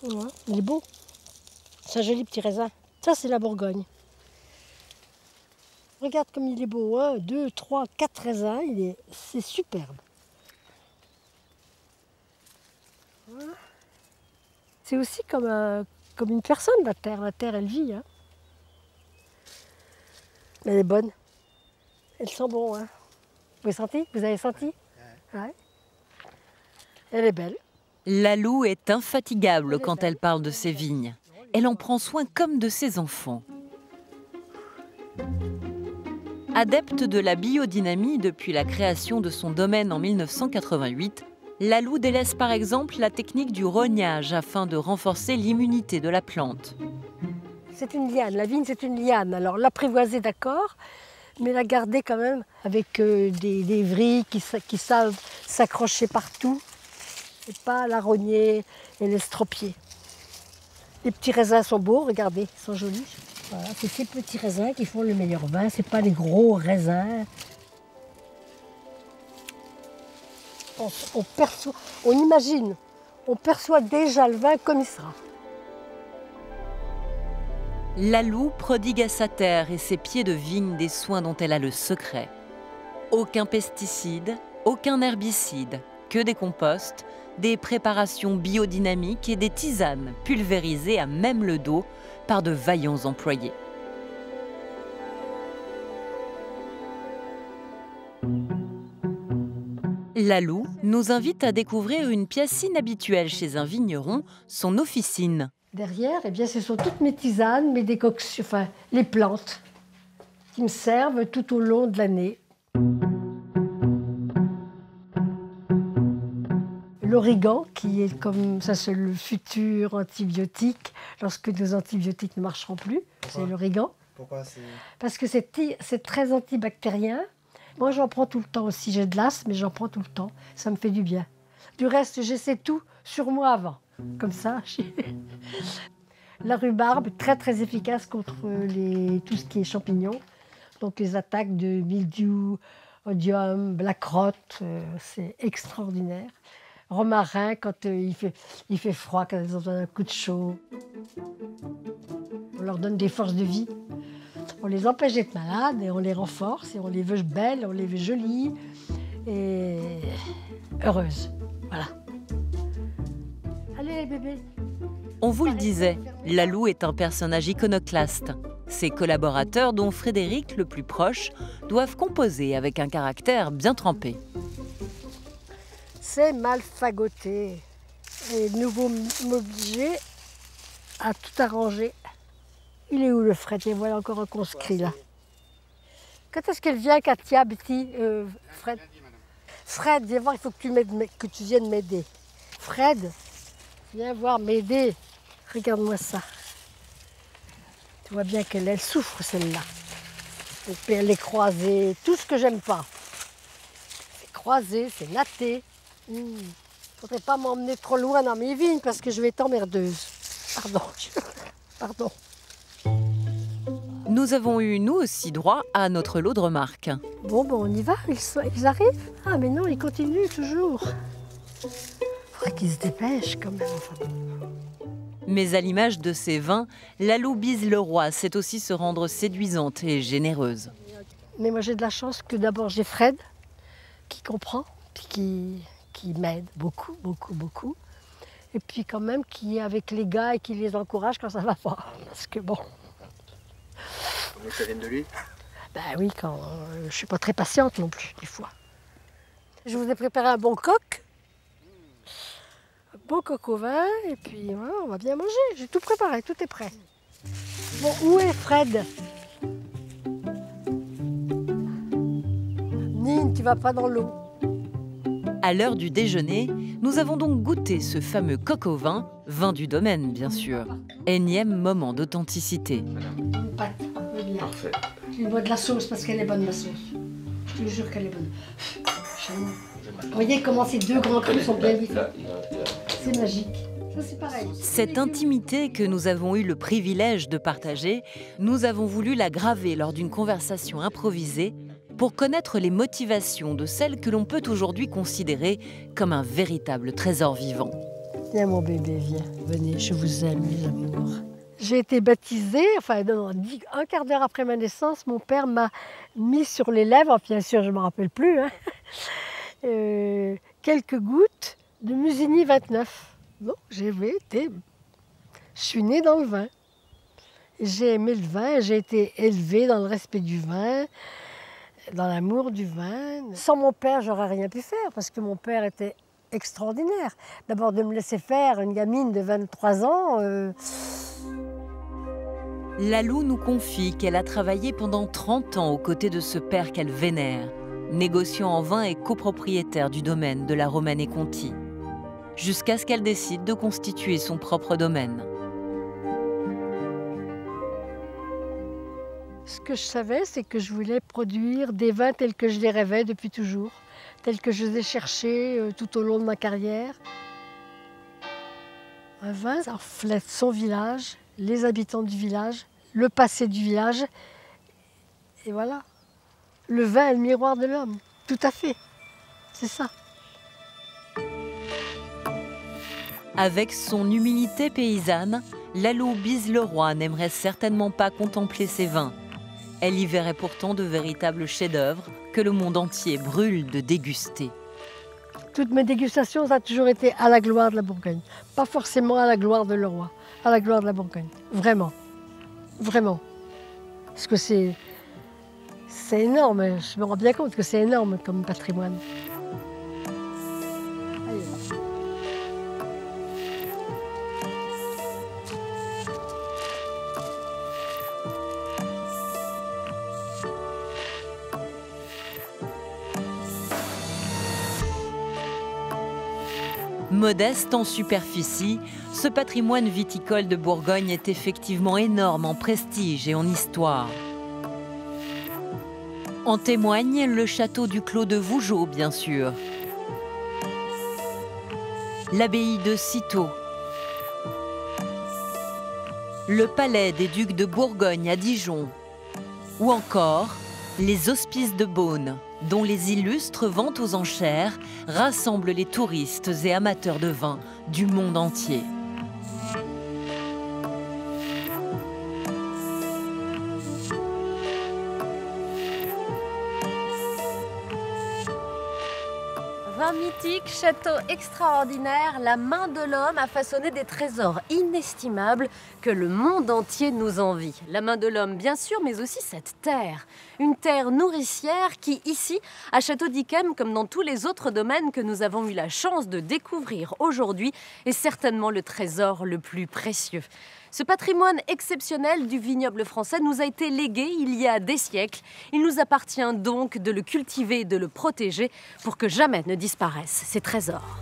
Ouais, il est beau. C'est un joli petit raisin. Ça, c'est la Bourgogne. Regarde comme il est beau. 1, 2, 3, 4 raisins. C'est superbe. Voilà. C'est aussi comme une personne, la terre. La terre, elle vit. Hein. Elle est bonne. Elle sent bon. Hein. Vous avez senti? Vous avez senti? Ouais. Elle est belle. Lalou est infatigable quand elle parle de ses vignes. Elle en prend soin comme de ses enfants. Adepte de la biodynamie depuis la création de son domaine en 1988, Lalou délaisse par exemple la technique du rognage afin de renforcer l'immunité de la plante. C'est une liane, la vigne c'est une liane. Alors l'apprivoiser d'accord, mais la garder quand même avec des vrilles qui savent s'accrocher partout et pas la rogner et l'estropier. Les petits raisins sont beaux, regardez, ils sont jolis. Voilà, c'est ces petits raisins qui font le meilleur vin, c'est pas les gros raisins. On imagine, on perçoit déjà le vin comme il sera. Lalou prodigue à sa terre et ses pieds de vigne des soins dont elle a le secret. Aucun pesticide, aucun herbicide, que des composts, des préparations biodynamiques et des tisanes pulvérisées à même le dos par de vaillants employés. Lalou nous invite à découvrir une pièce inhabituelle chez un vigneron, son officine. Derrière, eh bien, ce sont toutes mes tisanes, mes décoctions, enfin, les plantes qui me servent tout au long de l'année. L'origan, qui est comme ça, c'est le futur antibiotique lorsque nos antibiotiques ne marcheront plus. C'est l'origan. Pourquoi? Parce que c'est très antibactérien. Moi, j'en prends tout le temps aussi. J'ai de l'asthme, mais j'en prends tout le temps. Ça me fait du bien. Du reste, j'essaie tout sur moi avant. Comme ça. La rhubarbe, très très efficace contre tout ce qui est champignons. Donc les attaques de mildiou, odium, black rot, c'est extraordinaire. Romarin, quand il fait froid, quand ils ont besoin d'un coup de chaud. On leur donne des forces de vie. On les empêche d'être malades et on les renforce et on les veut belles, on les veut jolies et heureuses. Voilà. Allez, bébé. On vous le disait, Lalou est un personnage iconoclaste. Ses collaborateurs, dont Frédéric, le plus proche, doivent composer avec un caractère bien trempé. C'est mal fagoté. Et nous m'obliger à tout arranger. Il est où le Fred? Et voilà encore un conscrit là. Quand est-ce qu'elle vient, Katia, Betty, Fred? Fred, viens voir, il faut que tu viennes m'aider. Fred, viens voir m'aider. Regarde-moi ça. Tu vois bien qu'elle souffre celle-là. Et puis elle est croisée, tout ce que j'aime pas. C'est croisé, c'est natté. Faudrait pas m'emmener trop loin dans mes vignes parce que je vais être emmerdeuse. Pardon. Pardon. Nous avons eu, nous aussi, droit à notre lot de remarques. Bon, on y va, ils arrivent. Ah, mais non, ils continuent toujours. Faudrait qu'ils se dépêchent quand même. Enfin. Mais à l'image de ses vins, Lalou Bise-Leroy sait aussi se rendre séduisante et généreuse. Mais moi, j'ai de la chance que d'abord j'ai Fred, qui comprend, puis qui m'aide beaucoup, beaucoup, beaucoup. Et puis quand même qui est avec les gars et qui les encourage quand ça va pas. Parce que bon... Ça vient de lui? Ben oui, quand je suis pas très patiente non plus, des fois. Je vous ai préparé un bon coq. Un bon coq au vin. Et puis voilà, on va bien manger. J'ai tout préparé, tout est prêt. Bon, où est Fred? Nine, tu vas pas dans l'eau. À l'heure du déjeuner, nous avons donc goûté ce fameux coq au vin, vin du domaine bien sûr. Énième moment d'authenticité. Une pâte, un peu bien. Parfait. Tu bois de la sauce parce qu'elle est bonne, la sauce. Je te jure qu'elle est bonne. Vous voyez comment ces deux grands crus sont bien différents. C'est magique. Ça, c'est pareil. Cette intimité que nous avons eu le privilège de partager, nous avons voulu la graver lors d'une conversation improvisée pour connaître les motivations de celle que l'on peut aujourd'hui considérer comme un véritable trésor vivant. Viens mon bébé, viens. Venez, je vous aime, mes amours. J'ai été baptisée, enfin non, un quart d'heure après ma naissance, mon père m'a mis sur les lèvres, bien sûr je ne me rappelle plus, hein, quelques gouttes de Musigny 29. Donc je suis née dans le vin. J'ai aimé le vin, j'ai été élevée dans le respect du vin, dans l'amour du vin. Sans mon père, j'aurais rien pu faire parce que mon père était extraordinaire. D'abord de me laisser faire une gamine de 23 ans. Lalou nous confie qu'elle a travaillé pendant 30 ans aux côtés de ce père qu'elle vénère, négociant en vin et copropriétaire du domaine de la Romanée-Conti, jusqu'à ce qu'elle décide de constituer son propre domaine. Ce que je savais, c'est que je voulais produire des vins tels que je les rêvais depuis toujours, tels que je les ai cherchés tout au long de ma carrière. Un vin, ça reflète son village, les habitants du village, le passé du village. Et voilà. Le vin est le miroir de l'homme. Tout à fait. C'est ça. Avec son humilité paysanne, Lalou Bise-Leroy n'aimerait certainement pas contempler ses vins. Elle y verrait pourtant de véritables chefs-d'œuvre que le monde entier brûle de déguster. Toutes mes dégustations, ça a toujours été à la gloire de la Bourgogne. Pas forcément à la gloire de Leroy, à la gloire de la Bourgogne. Vraiment. Vraiment. Parce que c'est énorme. Je me rends bien compte que c'est énorme comme patrimoine. Modeste en superficie, ce patrimoine viticole de Bourgogne est effectivement énorme en prestige et en histoire. En témoigne le château du Clos de Vougeot, bien sûr, l'abbaye de Cîteaux, le palais des ducs de Bourgogne à Dijon, ou encore les hospices de Beaune, dont les illustres ventes aux enchères rassemblent les touristes et amateurs de vin du monde entier. Vin mythique, château extraordinaire, la main de l'homme a façonné des trésors inestimables que le monde entier nous envie. La main de l'homme, bien sûr, mais aussi cette terre. Une terre nourricière qui, ici, à Château d'Yquem, comme dans tous les autres domaines que nous avons eu la chance de découvrir aujourd'hui, est certainement le trésor le plus précieux. Ce patrimoine exceptionnel du vignoble français nous a été légué il y a des siècles. Il nous appartient donc de le cultiver et de le protéger pour que jamais ne disparaissent ces trésors.